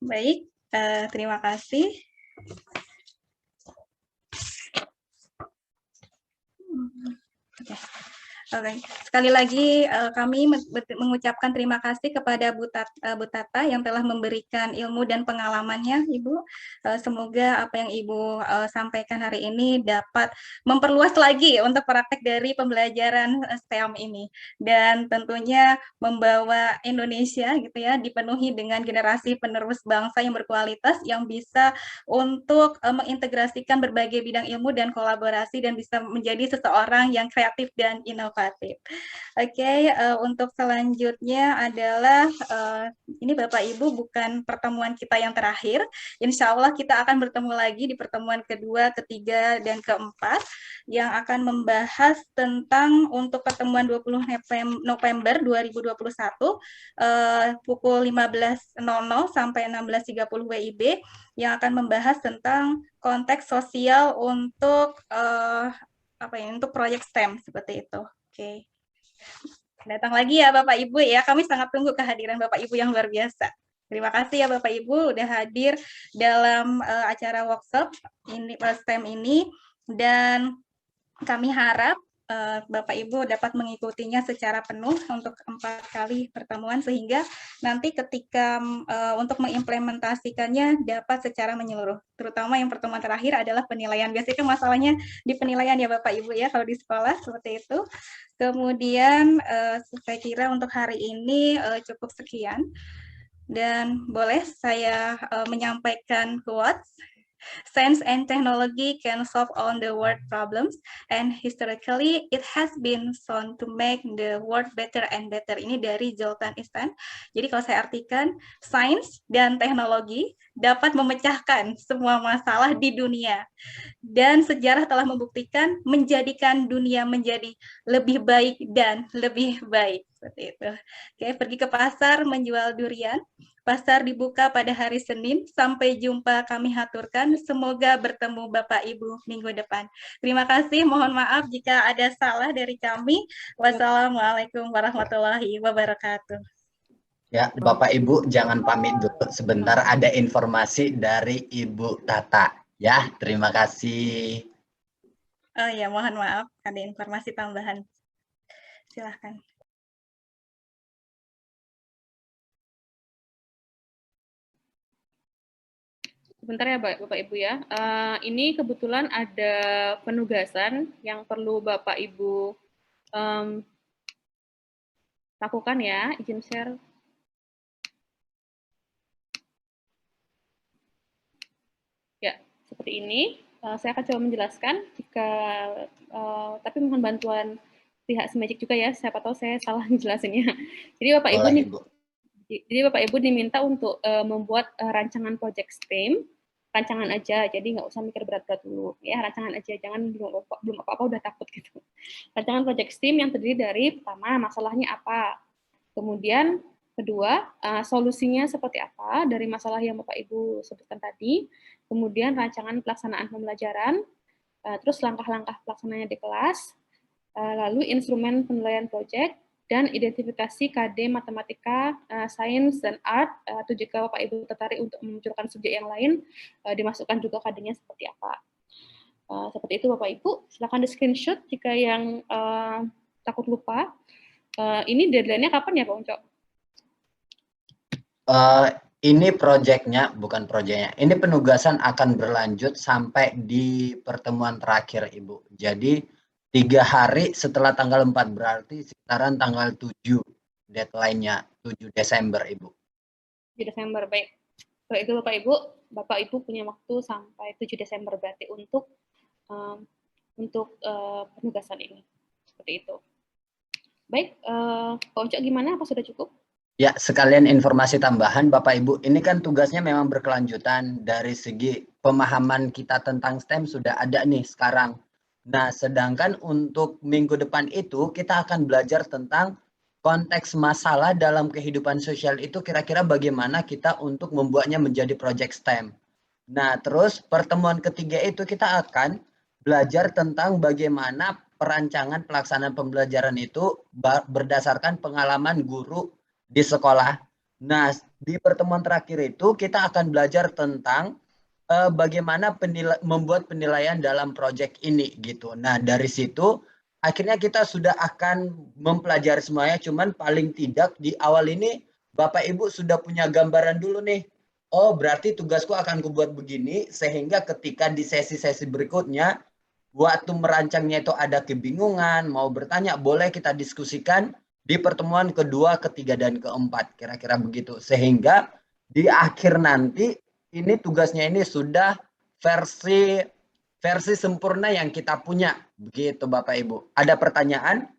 Baik, terima kasih. Oke. Oke. Sekali lagi kami mengucapkan terima kasih kepada Bu Tata yang telah memberikan ilmu dan pengalamannya, Ibu. Semoga apa yang Ibu sampaikan hari ini dapat memperluas lagi untuk praktek dari pembelajaran STEM ini, dan tentunya membawa Indonesia gitu ya dipenuhi dengan generasi penerus bangsa yang berkualitas yang bisa untuk mengintegrasikan berbagai bidang ilmu dan kolaborasi dan bisa menjadi seseorang yang kreatif dan inovatif. Oke, untuk selanjutnya adalah ini Bapak Ibu bukan pertemuan kita yang terakhir. Insya Allah kita akan bertemu lagi di pertemuan kedua, ketiga, dan keempat yang akan membahas tentang untuk pertemuan 20 November 2021 pukul 15.00 sampai 16.30 WIB yang akan membahas tentang konteks sosial untuk untuk proyek STEM seperti itu. Oke. Datang lagi ya Bapak Ibu ya. Kami sangat tunggu kehadiran Bapak Ibu yang luar biasa. Terima kasih ya Bapak Ibu udah hadir dalam acara workshop ini STEM ini, dan kami harap Bapak Ibu dapat mengikutinya secara penuh untuk 4 kali pertemuan sehingga nanti ketika untuk mengimplementasikannya dapat secara menyeluruh. Terutama yang pertemuan terakhir adalah penilaian. Biasanya kan masalahnya di penilaian ya Bapak Ibu ya kalau di sekolah seperti itu. Kemudian saya kira untuk hari ini cukup sekian, dan boleh saya menyampaikan quotes. Science and technology can solve all the world problems, and historically it has been shown to make the world better and better. Ini dari Zoltan Istan. Jadi kalau saya artikan, sains dan teknologi dapat memecahkan semua masalah di dunia. Dan sejarah telah membuktikan menjadikan dunia menjadi lebih baik dan lebih baik. Seperti itu. Oke, pergi ke pasar menjual durian. Pasar dibuka pada hari Senin. Sampai jumpa kami haturkan. Semoga bertemu Bapak Ibu minggu depan. Terima kasih. Mohon maaf jika ada salah dari kami. Wassalamualaikum warahmatullahi wabarakatuh. Ya, Bapak Ibu jangan pamit dulu. Sebentar ada informasi dari Ibu Tata. Ya, terima kasih. Oh ya, mohon maaf. Ada informasi tambahan. Silahkan. Sebentar ya Bapak Ibu ya. Ini kebetulan ada penugasan yang perlu Bapak Ibu lakukan ya. Izin share. Ya, seperti ini. Saya akan coba menjelaskan. Tapi mohon bantuan pihak SIMEGIC juga ya. Siapa tahu saya salah menjelasinnya. Jadi Bapak Ibu diminta untuk membuat rancangan project STEM, rancangan aja, jadi nggak usah mikir berat-berat dulu, ya rancangan aja, jangan belum apa-apa udah takut gitu. Rancangan project STEM yang terdiri dari pertama masalahnya apa, kemudian kedua solusinya seperti apa dari masalah yang Bapak Ibu sebutkan tadi, kemudian rancangan pelaksanaan pembelajaran, terus langkah-langkah pelaksanaannya di kelas, lalu instrumen penilaian project, dan identifikasi KD matematika, sains, dan art, atau jika Bapak Ibu tertarik untuk memunculkan subjek yang lain, dimasukkan juga KD-nya seperti apa. Seperti itu Bapak Ibu, silakan di screenshot jika yang takut lupa. Ini deadline-nya kapan ya Pak Uncok? Ini proyeknya, bukan proyeknya. Ini penugasan akan berlanjut sampai di pertemuan terakhir Ibu. Jadi 3 hari setelah tanggal 4, berarti sekitaran tanggal 7 deadline-nya, 7 Desember Ibu. 7 Desember, baik. Kalau itu Bapak Ibu punya waktu sampai 7 Desember berarti untuk penugasan ini. Seperti itu. Baik, Pak Ucok gimana? Apa sudah cukup? Ya, sekalian informasi tambahan Bapak Ibu, ini kan tugasnya memang berkelanjutan. Dari segi pemahaman kita tentang STEM sudah ada nih sekarang. Nah, sedangkan untuk minggu depan itu kita akan belajar tentang konteks masalah dalam kehidupan sosial itu kira-kira bagaimana kita untuk membuatnya menjadi project STEM. Nah, terus pertemuan ketiga itu kita akan belajar tentang bagaimana perancangan pelaksanaan pembelajaran itu berdasarkan pengalaman guru di sekolah. Nah, di pertemuan terakhir itu kita akan belajar tentang bagaimana membuat penilaian dalam proyek ini gitu. Nah, dari situ akhirnya kita sudah akan mempelajari semuanya, cuman paling tidak di awal ini Bapak Ibu sudah punya gambaran dulu nih. Oh, berarti tugasku akan kubuat begini, sehingga ketika di sesi-sesi berikutnya, waktu merancangnya itu ada kebingungan, mau bertanya, boleh kita diskusikan di pertemuan kedua, ketiga, dan keempat. Kira-kira begitu. Sehingga di akhir nanti, ini tugasnya ini sudah versi sempurna yang kita punya. Begitu Bapak Ibu. Ada pertanyaan?